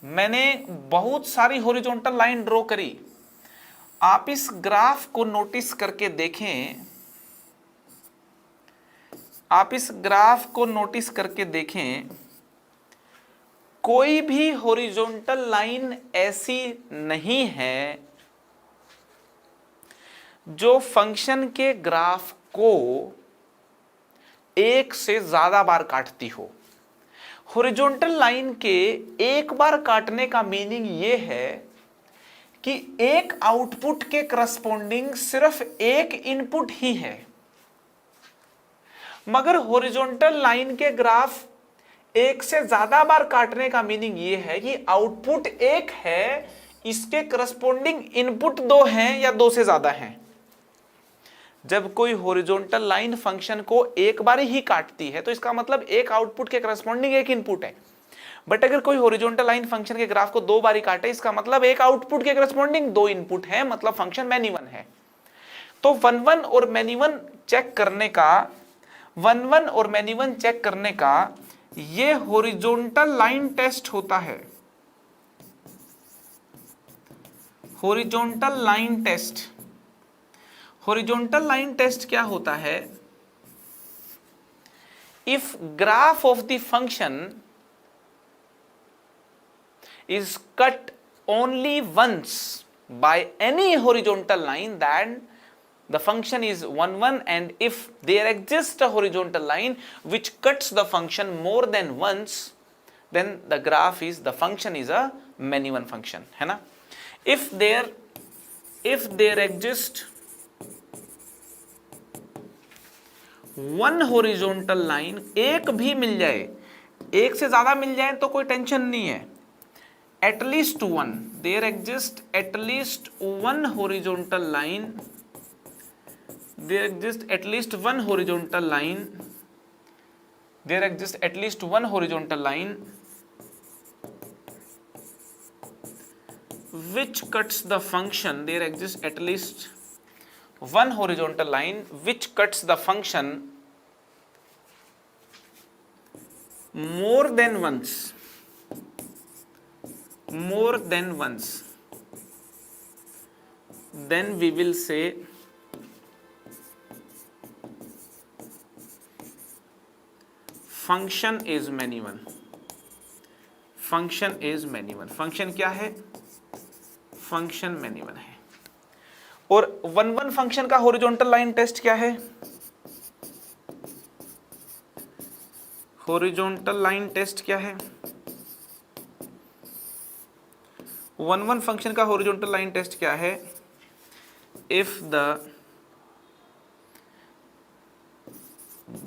मैंने बहुत सारी हॉरिजॉन्टल लाइन ड्रॉ करी। आप इस ग्राफ को नोटिस करके देखें, आप इस ग्राफ को नोटिस करके देखें, कोई भी हॉरिजॉन्टल लाइन ऐसी नहीं है जो फंक्शन के ग्राफ को एक से ज्यादा बार काटती हो। हॉरिजॉन्टल लाइन के एक बार काटने का मीनिंग यह है कि एक आउटपुट के करस्पॉन्डिंग सिर्फ एक इनपुट ही है, मगर हॉरिजॉन्टल लाइन के ग्राफ एक से ज्यादा बार काटने का मीनिंग यह है कि आउटपुट एक है, इसके करस्पॉन्डिंग इनपुट 2 हैं या 2 से ज्यादा हैं। जब कोई हॉरिजॉन्टल लाइन फंक्शन को एक बार ही काटती है तो इसका मतलब एक आउटपुट के करस्पॉन्डिंग एक इनपुट है। बट अगर कोई हॉरिजॉन्टल लाइन फंक्शन के ग्राफ को 2 बारी काटे, इसका मतलब एक आउटपुट के करस्पॉन्डिंग 2 इनपुट है, मतलब फंक्शन मैन इवन है। तो वन वन और मैन इवन चेक करने का, वन वन और मैन इवन चेक करने का ये हॉरिजॉन्टल लाइन टेस्ट होता है। Horizontal line test, horizontal line test क्या होता है? If graph of the function is cut only once by any horizontal line, then the function is 1 1, and if there exists a horizontal line which cuts the function more than once, then the graph is, the function is a many one function, है ना. if there exists one horizontal line, एक भी मिल जाए, एक से ज्यादा मिल जाए तो कोई टेंशन नहीं है, at least one, there exists at least one horizontal line, there exists at least one horizontal line, there exists at least one horizontal line which cuts the function, there exists at least one horizontal line which cuts the function more than once, then we will say function is many one. function is many one. function क्या है? function many one है. और one one function का horizontal line test क्या है? Horizontal line test क्या है? One one function का हॉरिजॉन्टल लाइन टेस्ट क्या है? If the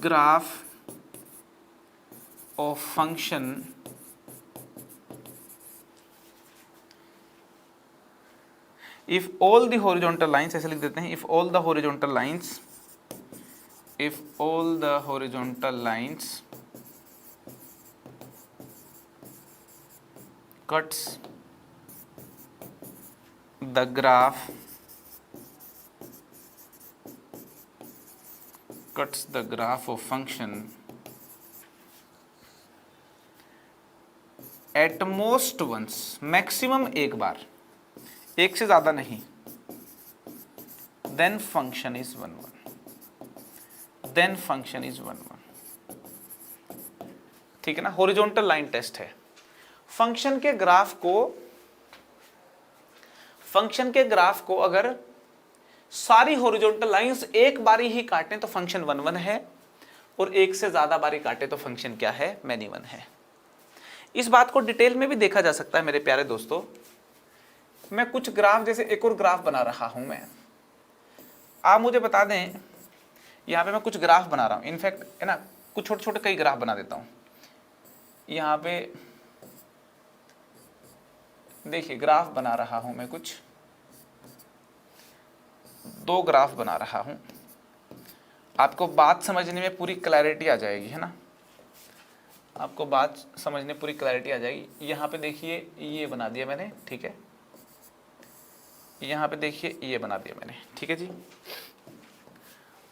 graph of function if all the horizontal lines, ऐसे लिख देते हैं, if all the horizontal lines cuts the graph of function at most once, maximum एक बार, एक से ज्यादा नहीं, then function is one one. ठीक है ना. हॉरिजॉन्टल लाइन टेस्ट है. फंक्शन के ग्राफ को अगर सारी हॉरिजॉन्टल लाइंस एक बारी ही काटें तो फंक्शन वन वन है, और एक से ज्यादा बारी काटे तो फंक्शन क्या है? मैनी वन है. इस बात को डिटेल में भी देखा जा सकता है मेरे प्यारे दोस्तों. मैं कुछ ग्राफ, जैसे एक और ग्राफ बना रहा हूं मैं, आप मुझे बता दें, यहाँ पे मैं कुछ ग्राफ बना रहा हूँ, इनफैक्ट है ना, कुछ छोटे छोटे कई ग्राफ बना देता हूँ. यहाँ पे देखिए ग्राफ बना रहा हूँ मैं, कुछ 2 ग्राफ बना रहा हूँ. आपको बात समझने में पूरी क्लैरिटी आ जाएगी, है ना, आपको बात समझने पूरी क्लैरिटी आ जाएगी. यहाँ पे देखिए ये बना दिया मैंने, ठीक है, यहाँ पे देखिए ये बना दिया मैंने, ठीक है जी.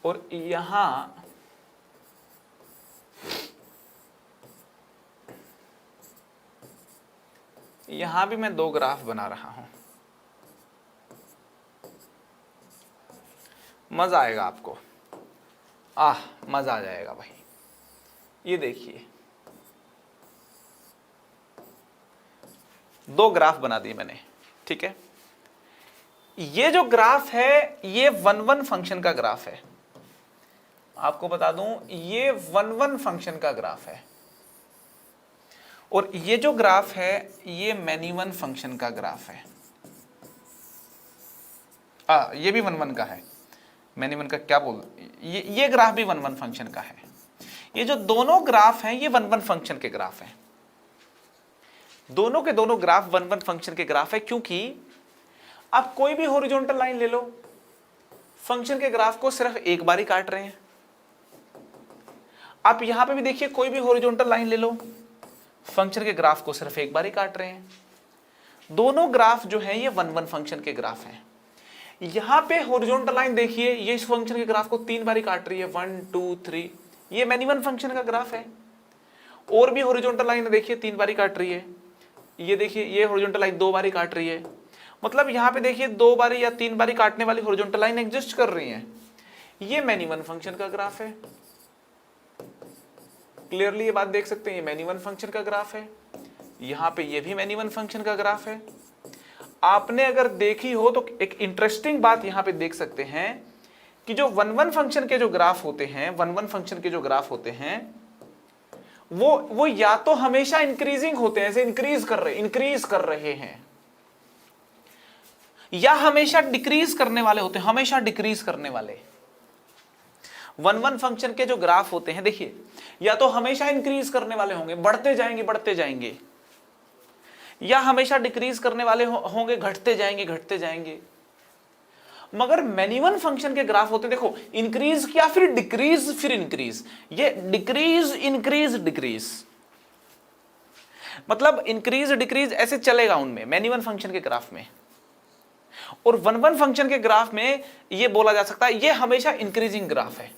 और यहाँ भी मैं 2 ग्राफ बना रहा हूं. मजा आएगा आपको, मजा आ जाएगा भाई. ये देखिए 2 ग्राफ बना दिए मैंने, ठीक है. ये जो ग्राफ है ये वन वन फंक्शन का ग्राफ है. आपको बता दूं ये वन वन फंक्शन का ग्राफ है, और ये जो ग्राफ है ये मैनी वन फंक्शन का ग्राफ है. ये भी वन वन का है, मैनी वन का क्या बोल, ये ग्राफ भी वन वन फंक्शन का है. ये जो दोनों ग्राफ हैं ये वन वन फंक्शन के ग्राफ हैं. दोनों के दोनों ग्राफ वन वन फंक्शन के ग्राफ है, क्योंकि आप कोई भी हॉरिजॉन्टल लाइन ले लो, फंक्शन के ग्राफ को सिर्फ एक बार ही काट रहे हैं. आप यहां पे भी देखिए कोई भी हॉरिजॉन्टल लाइन ले लो, फंक्शन के ग्राफ को सिर्फ एक बार ही काट रहे हैं. दोनों ग्राफ जो है ये वन वन फंक्शन के ग्राफ हैं. यहां पे हॉरिजॉन्टल लाइन देखिए ये इस फंक्शन के ग्राफ को 3 बार ही काट रही है, 1 2 3, ये मैनी वन फंक्शन का ग्राफ है. और भी हॉरिजॉन्टल लाइन देखिए 3 बार ही काट रही है. ये देखिए ये हॉरिजॉन्टल लाइन 2 बार ही काट रही है. मतलब यहाँ पे देखिए 2 बारी या 3 बारी काटने वाली हॉरिजॉन्टल लाइन एग्जिस्ट कर रही हैं. ये मैनी वन फंक्शन का ग्राफ है. क्लियरली ये बात देख सकते हैं, ये मैनी वन फंक्शन का ग्राफ है. यहाँ पे ये भी मैनी वन फंक्शन का ग्राफ है. आपने अगर देखी हो तो एक इंटरेस्टिंग बात यहाँ पे देख सकते हैं कि जो वन वन फंक्शन के जो ग्राफ होते हैं, वन वन फंक्शन के जो ग्राफ होते हैं वो या तो हमेशा इंक्रीजिंग होते हैं, ऐसे इंक्रीज कर रहे हैं, या हमेशा डिक्रीज करने वाले होते हैं, हमेशा डिक्रीज करने वाले। 1-1 फंक्शन के जो ग्राफ होते हैं देखिए, या तो हमेशा इंक्रीज करने वाले होंगे, बढ़ते जाएंगे, या हमेशा डिक्रीज करने वाले होंगे, घटते जाएंगे। मगर मैनी वन फंक्शन के ग्राफ होते हैं, देखो इंक्रीज किया फिर इंक्रीज, ये डिक्रीज, मतलब इंक्रीज डिक्रीज ऐसे चलेगा उनमें, मैनी वन फंक्शन के ग्राफ में। और 1-1 फंक्शन के ग्राफ में ये बोला जा सकता है ये हमेशा इंक्रीजिंग ग्राफ है,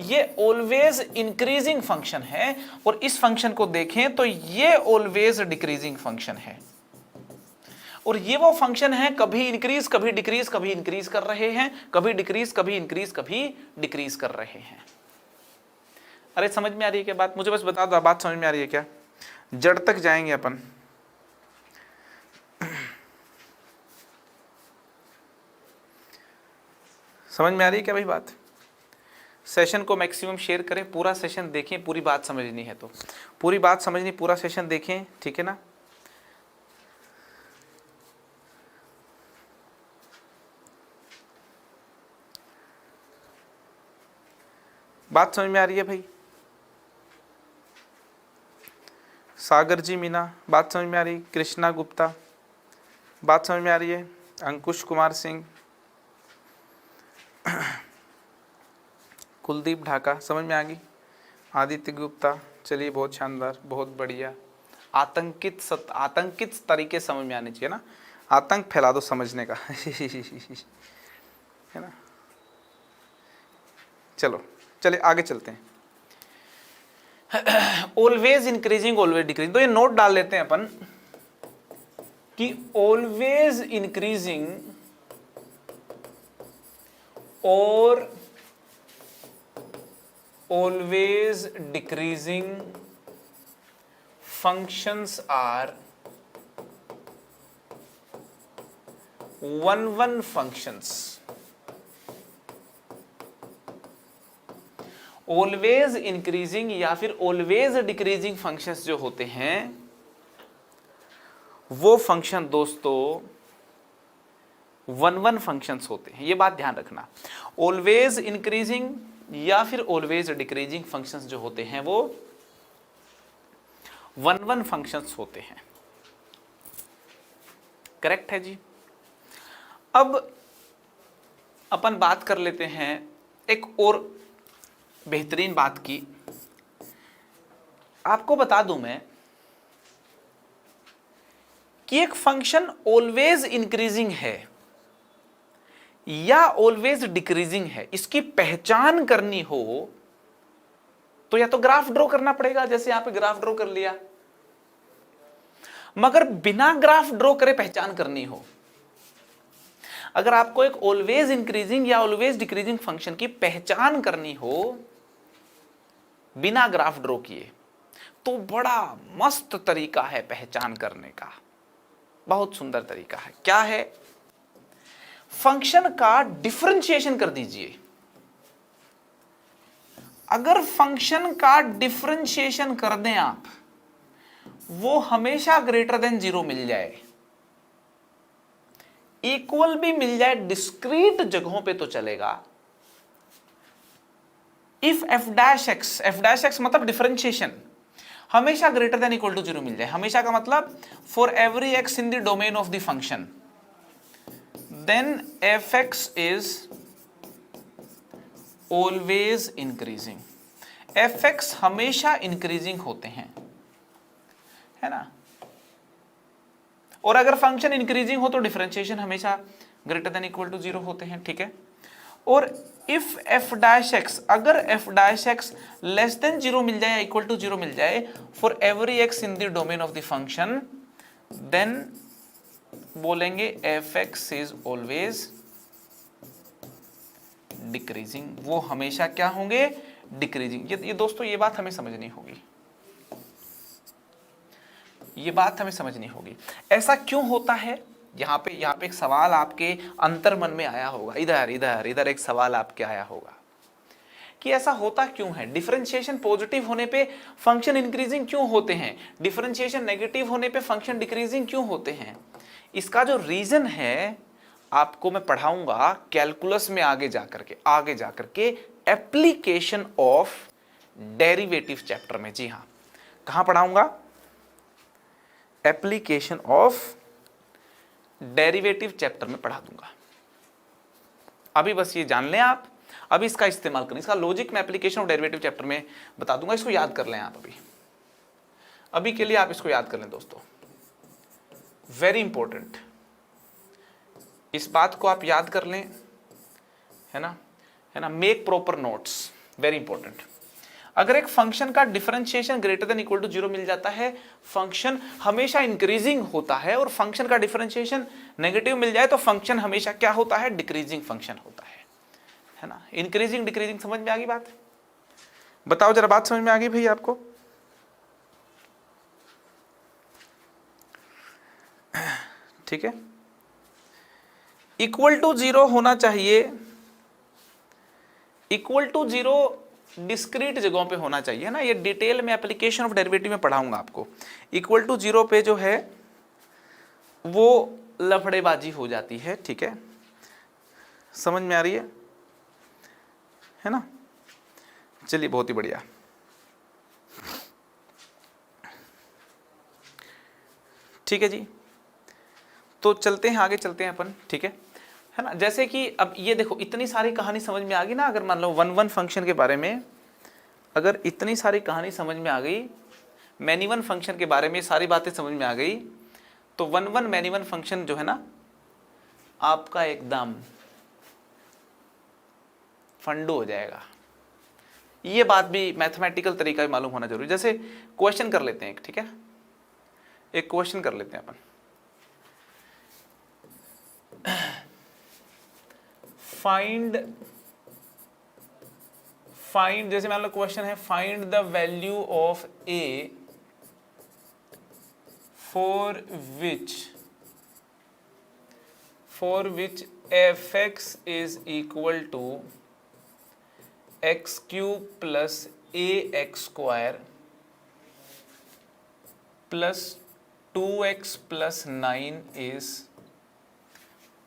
ये ऑलवेज इंक्रीजिंग फंक्शन है। और इस फंक्शन को देखें तो ये ऑलवेज डिक्रीजिंग फंक्शन है। और ये वो फंक्शन है कभी इंक्रीज कभी डिक्रीज, कभी इंक्रीज कर रहे हैं, कभी डिक्रीज कभी इंक्रीज, कभी डिक्रीज कर रहे हैं। अरे समझ में आ रही है क्या बात? मुझे बस बता दो, बात समझ में आ रही है क्या? जड़ तक जाएंगे अपन। समझ में आ रही है क्या भाई बात? सेशन को मैक्सिमम शेयर करें, पूरा सेशन देखें, पूरी बात समझनी है तो पूरी बात समझनी, पूरा सेशन देखें, ठीक है ना? बात समझ में आ रही है भाई? सागर जी मीना, बात समझ में आ रही? कृष्णा गुप्ता, बात समझ में आ रही है? अंकुश कुमार सिंह, कुलदीप ढाका, समझ में आ गई? आदित्य गुप्ता, चलिए बहुत शानदार, बहुत बढ़िया। आतंकित तरीके समझ में आने चाहिए ना, आतंक फैला दो समझने का है ना। चलो चलिए आगे चलते हैं। ऑलवेज इंक्रीजिंग ऑलवेज डिक्रीजिंग, तो ये नोट डाल लेते हैं अपन कि ऑलवेज इंक्रीजिंग और always decreasing functions are 1-1 functions। always increasing या फिर always decreasing functions जो होते हैं वो फंक्शन दोस्तों 1-1 functions होते हैं, ये बात ध्यान रखना। always increasing या फिर ऑलवेज डिक्रीजिंग फंक्शंस जो होते हैं वो 1-1 फंक्शंस होते हैं। करेक्ट है जी। अब अपन बात कर लेते हैं एक और बेहतरीन बात की। आपको बता दूं मैं कि एक फंक्शन ऑलवेज इंक्रीजिंग है या ऑलवेज डिक्रीजिंग है, इसकी पहचान करनी हो तो या तो ग्राफ ड्रॉ करना पड़ेगा, जैसे यहां पे ग्राफ ड्रॉ कर लिया। मगर बिना ग्राफ ड्रॉ करे पहचान करनी हो, अगर आपको एक ऑलवेज इंक्रीजिंग या ऑलवेज डिक्रीजिंग फंक्शन की पहचान करनी हो बिना ग्राफ ड्रॉ किए, तो बड़ा मस्त तरीका है पहचान करने का, बहुत सुंदर तरीका है। क्या है? फंक्शन का डिफरेंशिएशन कर दीजिए। अगर फंक्शन का डिफरेंशिएशन कर दें आप, वो हमेशा ग्रेटर देन 0 मिल जाए, इक्वल भी मिल जाए, डिस्क्रीट जगहों पे तो चलेगा। इफ एफ डैश एक्स मतलब डिफरेंशिएशन हमेशा ग्रेटर देन इक्वल टू 0 मिल जाए, हमेशा का मतलब for every x in the domain of the function, then fx is always increasing। fx हमेशा इंक्रीजिंग होते हैं, है ना। और अगर फंक्शन इंक्रीजिंग हो तो डिफरेंशिएशन हमेशा ग्रेटर देन इक्वल टू 0 होते हैं, ठीक है। और इफ एफ डैश एक्स, अगर f dash x less than 0 मिल जाए या इक्वल टू 0 मिल जाए for every x in the domain of the function, then बोलेंगे fx इज ऑलवेज डिक्रीजिंग, वो हमेशा क्या होंगे? डिक्रीजिंग। ये दोस्तों ये बात हमें समझनी होगी, ये बात हमें समझनी होगी। ऐसा क्यों होता है? यहाँ पे एक सवाल आपके अंतर मन में आया होगा, इधर एक सवाल आपके आया होगा कि ऐसा होता क्यों है, डिफरेंशिएशन पॉजिटिव होने पे फंक्शन इंक्रीजिंग क्यों होते हैं, डिफरेंशिएशन नेगेटिव होने पे फंक्शन डिक्रीजिंग क्यों होते हैं। इसका जो रीजन है आपको मैं पढ़ाऊंगा कैलकुलस में आगे जाकर के एप्लीकेशन ऑफ डेरिवेटिव चैप्टर में। जी हाँ, कहां पढ़ाऊंगा, एप्लीकेशन ऑफ डेरिवेटिव चैप्टर में पढ़ा दूंगा। अभी बस ये जान लें आप, अभी इसका इस्तेमाल करें, इसका लॉजिक मैं एप्लीकेशन ऑफ डेरिवेटिव चैप्टर में बता दूंगा, इसको याद कर लें आप। अभी के लिए आप इसको याद कर लें दोस्तों, वेरी इंपॉर्टेंट, इस बात को आप याद कर लें, है ना, make proper notes, very important. अगर एक फंक्शन का differentiation greater than equal to 0 मिल जाता है, फंक्शन हमेशा इंक्रीजिंग होता है, और फंक्शन का डिफरेंशिएशन नेगेटिव मिल जाए तो फंक्शन हमेशा क्या होता है, डिक्रीजिंग फंक्शन होता है ना। इंक्रीजिंग डिक्रीजिंग समझ में आ गई बात, बताओ जरा, बात समझ में आ गई भाई आपको। ठीक है, इक्वल टू 0 होना चाहिए, इक्वल टू 0 डिस्क्रीट जगहों पे होना चाहिए ना, ये डिटेल में एप्लीकेशन ऑफ डेरिवेटिव में पढ़ाऊंगा आपको। इक्वल टू 0 पे जो है वो लफड़ेबाजी हो जाती है, ठीक है, समझ में आ रही है ना। चलिए बहुत ही बढ़िया, ठीक है जी, तो चलते हैं आगे, चलते हैं अपन, ठीक है ना। जैसे कि अब ये देखो, इतनी सारी कहानी समझ में आ गई ना, अगर मान लो 1-1 फंक्शन के बारे में, अगर इतनी सारी कहानी समझ में आ गई, मैनी वन फंक्शन के बारे में सारी बातें समझ में आ गई, तो 1-1 मैनी वन फंक्शन जो है ना आपका एकदम फंडू हो जाएगा। ये बात भी मैथमेटिकल तरीका भी मालूम होना जरूरी। जैसे क्वेश्चन कर लेते हैं एक, ठीक है, एक क्वेश्चन कर लेते हैं अपन। फाइंड जैसे मान लो क्वेश्चन है, find the value of a for which f x is equal to x cube plus a x square plus 2x plus 9 is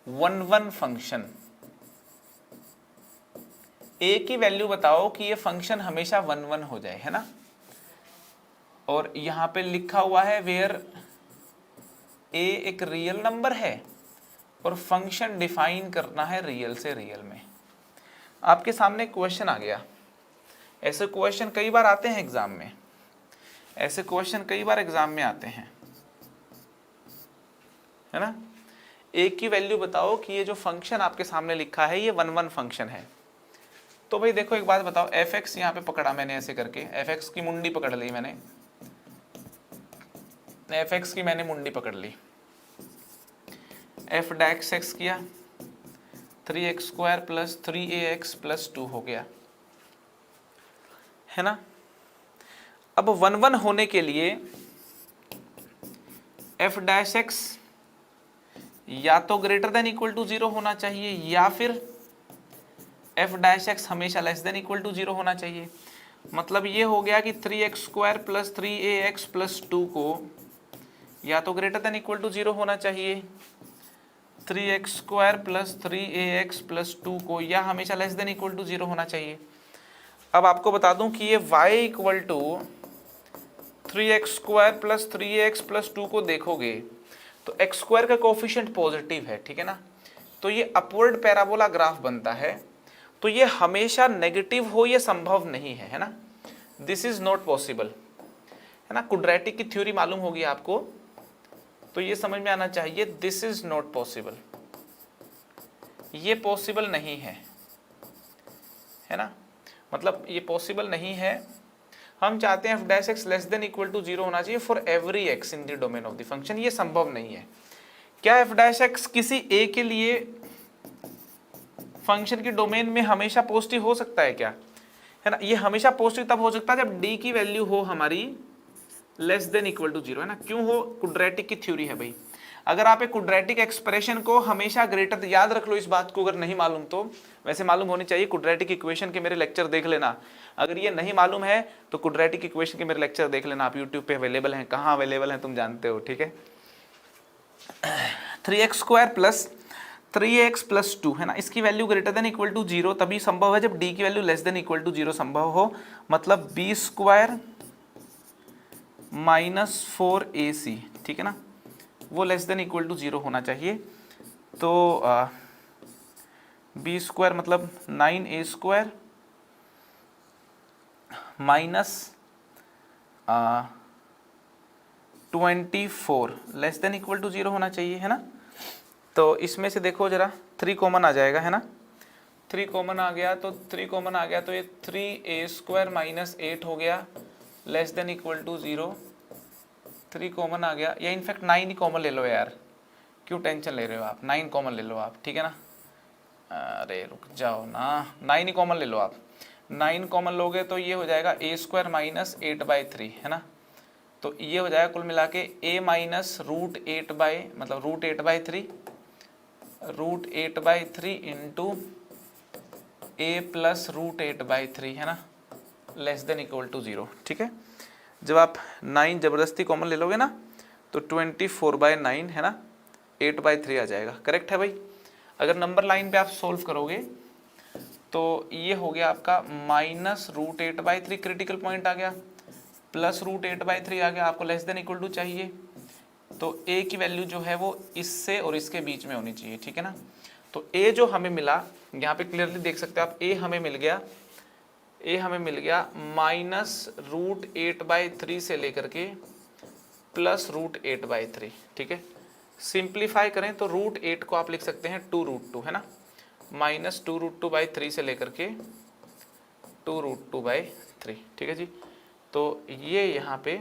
1-1 function. A की वैल्यू बताओ कि ये फंक्शन हमेशा 1-1 हो जाए, है ना। और यहां पे लिखा हुआ है वेयर ए एक रियल नंबर है और फंक्शन डिफाइन करना है रियल से रियल में। आपके सामने क्वेश्चन आ गया, ऐसे क्वेश्चन कई बार आते हैं एग्जाम में, ऐसे क्वेश्चन कई बार एग्जाम में आते हैं, है ना। ए की वैल्यू बताओ कि ये जो फंक्शन आपके सामने लिखा है ये 1-1 फंक्शन है। तो भाई देखो एक बात बताओ, एफ एक्स यहाँ पे पकड़ा मैंने ऐसे करके, एफ एक्स की मुंडी पकड़ ली मैंने, एफ एक्स की मैंने मुंडी पकड़ ली, एफ डैक्स एक्स किया, 3x square plus 3ax plus 2 हो गया, है ना। अब 1-1 होने के लिए एफ डैश एक्स या तो ग्रेटर देन इक्वल टू 0 होना चाहिए, या फिर एफ डैश एक्स हमेशा लेस देन इक्वल टू 0 होना चाहिए। मतलब ये हो गया कि 3x square plus 3ax plus 2 को या तो ग्रेटर देन इक्वल टू 0 होना चाहिए, 3x square plus 3ax plus 2 को या हमेशा लेस देन इक्वल टू 0 होना चाहिए। अब आपको बता दूं कि ये y equal to 3x square plus 3ax plus 2 को देखोगे तो x स्क्वायर का कोफिशिएंट पॉजिटिव है, ठीक है ना। तो ये अपवर्ड पैराबोला ग्राफ बनता है, तो ये हमेशा नेगेटिव हो ये संभव नहीं है ना, दिस इज नॉट पॉसिबल, है ना। क्वाड्रेटिक की थ्योरी मालूम होगी आपको, तो ये समझ में आना चाहिए, दिस इज नॉट पॉसिबल, ये पॉसिबल नहीं है ना। मतलब ये पॉसिबल नहीं है। हम चाहते हैं f dash x less than equal to 0 होना चाहिए for every x in the domain of the function, ये संभव नहीं है। क्या एफ डैश एक्स किसी ए के लिए फंक्शन की डोमेन में हमेशा पॉजिटिव हो सकता है क्या, है ना। ये हमेशा पॉजिटिव तब हो सकता है जब डी की वैल्यू हो हमारी लेस देन इक्वल टू 0, है ना। क्यों हो, क्वाड्रेटिक की थ्योरी है भाई। अगर आप एक क्वाड्रेटिक एक्सप्रेशन को हमेशा ग्रेटर, याद रख लो इस बात को, अगर नहीं मालूम तो वैसे मालूम होनी चाहिए, क्वाड्रेटिक इक्वेशन के मेरे लेक्चर देख लेना। अगर ये नहीं मालूम है तो क्वाड्रेटिक इक्वेशन के मेरे लेक्चर देख लेना, आप यूट्यूब पे अवेलेबल हैं, कहाँ अवेलेबल हैं तुम जानते हो, ठीक है। 3x² प्लस 3x प्लस 2 है ना, इसकी value greater than equal to 0 तभी संभव है जब d की value less than equal to 0 संभव हो, मतलब b² माइनस 4ac, ठीक है ना, वो लेस देन इक्वल टू 0 होना चाहिए। तो b² मतलब 9a² minus 24 less than equal to 0 होना चाहिए, है ना। तो इसमें से देखो जरा 3 कॉमन आ जाएगा, है ना, 3 कॉमन आ गया, तो 3 कॉमन आ गया तो ये 3a² माइनस 8 हो गया less than equal to 0। 3 common आ गया, या इनफैक्ट 9 ही कॉमन ले लो यार, क्यों टेंशन ले रहे हो आप, 9 कॉमन ले लो आप, ठीक है ना। अरे रुक जाओ ना, 9 ही कॉमन ले लो आप। 9 कॉमन लोगे तो ये हो जाएगा a² माइनस 8/3, है ना। तो ये हो जाएगा कुल मिला के a minus √8/3 into a plus √8/3, है ना, लेस देन इक्वल टू 0, ठीक है। जब आप 9 जबरदस्ती कॉमन ले लोगे ना तो 24/9, है ना, 8/3 आ जाएगा, करेक्ट है भाई। अगर नंबर लाइन पे आप सोल्व करोगे तो ये हो गया आपका माइनस √8/3, क्रिटिकल पॉइंट आ गया, प्लस √8/3 आ गया, आपको लेस देन इक्वल टू चाहिए, तो a की वैल्यू जो है वो इससे और इसके बीच में होनी चाहिए, ठीक है ना। तो a जो हमें मिला, यहाँ पे क्लियरली देख सकते हो आप, a हमें मिल गया माइनस √8/3 से लेकर के प्लस √8/3, ठीक है। सिंप्लीफाई करें तो √8 को आप लिख सकते हैं 2√2, है ना, माइनस 2√2/3 से लेकर के 2√2/3, ठीक है जी। तो ये यहाँ पे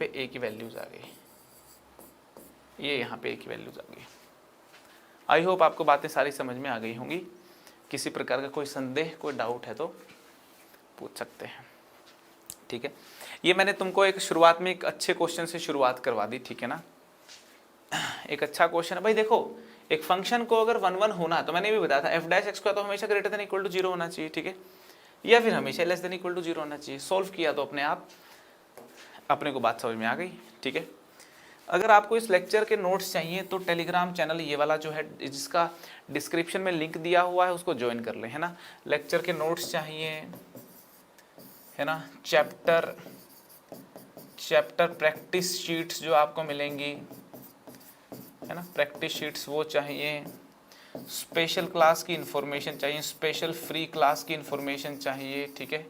a की वैल्यूज आ गई, ये यहाँ पे a की वैल्यूज आ गई। आई होप आपको बातें सारी समझ में आ गई होंगी। किसी प्रकार का कोई संदेह, कोई डाउट है तो पूछ सकते हैं, ठीक है। ये मैंने तुमको एक शुरुआत में एक अच्छे क्वेश्चन से शुरुआत करवा दी, ठीक है ना। एक अच्छा क्वेश्चन है भाई, देखो एक फंक्शन को अगर 1 1 होना, तो मैंने भी बताया था f' तो हमेशा ग्रेटर देन इक्वल टू 0 होना चाहिए, ठीक है, या फिर हमेशा लेस देन इक्वल टू 0 होना चाहिए। सोल्व किया तो अपने आप अपने को बात समझ में आ गई, ठीक है। अगर आपको इस लेक्चर के नोट्स चाहिए तो टेलीग्राम चैनल ये वाला जो है, जिसका डिस्क्रिप्शन में लिंक दिया हुआ है, उसको ज्वाइन कर लें, है ना। लेक्चर के नोट्स चाहिए, है ना, चैप्टर प्रैक्टिस शीट्स जो आपको मिलेंगी, है ना, प्रैक्टिस शीट्स वो चाहिए, स्पेशल क्लास की इन्फॉर्मेशन चाहिए, स्पेशल फ्री क्लास की इन्फॉर्मेशन चाहिए, ठीक है।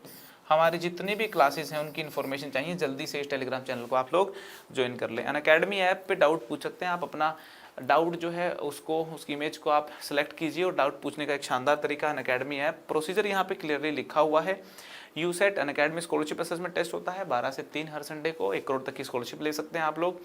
हमारी जितनी भी क्लासेस हैं उनकी इन्फॉर्मेशन चाहिए, जल्दी से इस टेलीग्राम चैनल को आप लोग ज्वाइन कर लें। अनअकैडमी ऐप पे डाउट पूछ सकते हैं आप, अपना डाउट जो है उसको, उसकी इमेज को आप सेलेक्ट कीजिए और डाउट पूछने का एक शानदार तरीका अनअकैडमी ऐप। प्रोसीजर यहाँ पे क्लियरली लिखा हुआ है। यूसेट अनअकैडमी स्कॉलरशिप असेसमेंट टेस्ट होता है 12 से 3 हर संडे को, 1 करोड़ तक की स्कॉलरशिप ले सकते हैं आप लोग,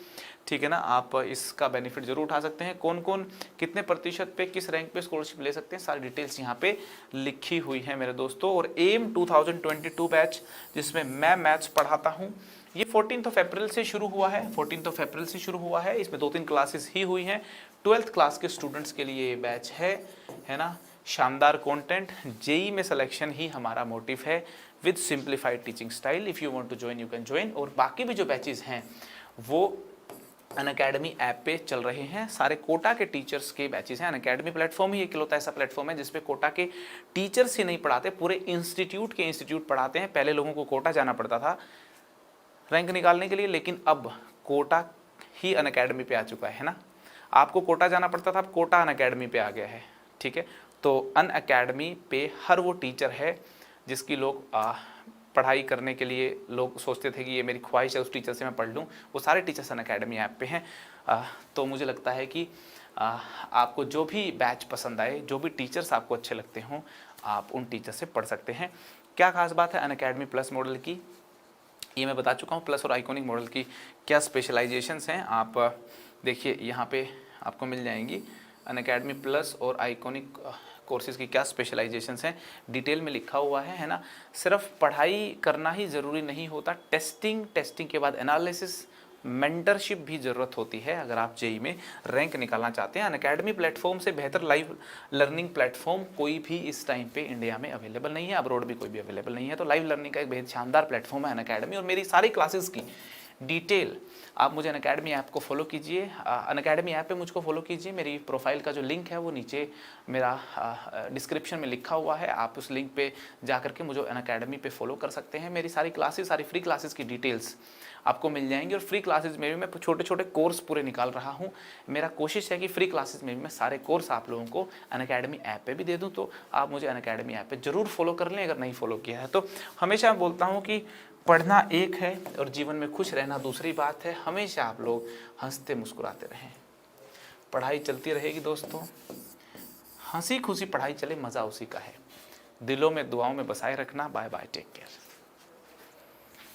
ठीक है ना। आप इसका बेनिफिट जरूर उठा सकते हैं। कौन कौन कितने प्रतिशत पे, किस रैंक पे स्कॉलरशिप ले सकते हैं, सारी डिटेल्स यहाँ पे लिखी हुई है मेरे दोस्तों। और एम 2022 बैच जिसमें मैं मैथ्स पढ़ाता हूँ, ये 14 अप्रैल से शुरू हुआ है, 14 अप्रैल से शुरू हुआ है। इसमें 2-3 क्लासेस ही हुई हैं। 12th क्लास के स्टूडेंट्स के लिए ये बैच है ना। शानदार कंटेंट, जेई में सिलेक्शन ही हमारा मोटिव है, with simplified teaching style. If you want to join you can join. और बाकी भी जो बैचेस हैं वो अनअकैडमी ऐप पे चल रहे हैं। सारे कोटा के टीचर्स के बैचेस हैं। अनअकैडमी प्लेटफॉर्म ही इकलौता ऐसा प्लेटफॉर्म है जिसपे कोटा के टीचर्स ही नहीं पढ़ाते, पूरे इंस्टीट्यूट पढ़ाते हैं। पहले लोगों को कोटा जाना पड़ता था रैंक निकालने के लिए, लेकिन अब कोटा ही अनअकैडमी पे आ चुका है ना। आपको कोटा जाना पड़ता था, अब कोटा अनअकैडमी पे आ गया है, ठीक है। तो अनअकैडमी पे हर वो टीचर है जिसकी लोग पढ़ाई करने के लिए लोग सोचते थे कि ये मेरी ख्वाहिश है, उस टीचर से मैं पढ़ लूँ, वो सारे टीचर्स अनअकैडमी ऐप पे हैं। तो मुझे लगता है कि आपको जो भी बैच पसंद आए, जो भी टीचर्स आपको अच्छे लगते हों, आप उन टीचर से पढ़ सकते हैं। क्या खास बात है अनअकैडमी प्लस मॉडल की, ये मैं बता चुका हूँ। प्लस और आइकॉनिक मॉडल की क्या स्पेशलाइजेशंस हैं, आप देखिए यहाँ पे आपको मिल जाएंगी। अनअकैडमी प्लस और आइकॉनिक कोर्सेज़ की क्या स्पेशलाइजेशंस हैं, डिटेल में लिखा हुआ है ना। सिर्फ पढ़ाई करना ही ज़रूरी नहीं होता, टेस्टिंग के बाद एनालिसिस मेंटरशिप भी ज़रूरत होती है अगर आप जेई में रैंक निकालना चाहते हैं। अनअकैडमी प्लेटफॉर्म से बेहतर लाइव लर्निंग प्लेटफॉर्म कोई भी इस टाइम पे इंडिया में अवेलेबल नहीं है, अब्रॉड भी कोई भी अवेलेबल नहीं है। तो लाइव लर्निंग का एक बेहद शानदार प्लेटफॉर्म है अनअकैडमी, और मेरी सारी क्लासेस की डिटेल आप मुझे अनअकैडमी ऐप को फॉलो कीजिए। अनअकैडमी ऐप पे मुझको फॉलो कीजिए। मेरी प्रोफाइल का जो लिंक है वो नीचे मेरा डिस्क्रिप्शन में लिखा हुआ है, आप उस लिंक पे जा करके मुझे अनअकैडमी पे फॉलो कर सकते हैं। मेरी सारी क्लासेस, सारी फ्री क्लासेस की डिटेल्स आपको मिल जाएंगी, और फ्री क्लासेस में भी मैं छोटे छोटे कोर्स पूरे निकाल रहा हूँ। मेरा कोशिश है कि फ्री क्लासेस में भी मैं सारे कोर्स आप लोगों को अनअकैडमी ऐप पे भी दे दूँ। तो आप मुझे अनअकैडमी ऐप पे ज़रूर फॉलो कर लें अगर नहीं फॉलो किया है तो। हमेशा मैं बोलता हूँ कि पढ़ना एक है और जीवन में खुश रहना दूसरी बात है। हमेशा आप लोग हंसते मुस्कुराते रहें, पढ़ाई चलती रहेगी दोस्तों, हंसी खुशी पढ़ाई चले, मज़ा उसी का है। दिलों में दुआओं में बसाए रखना। Bye bye, take care.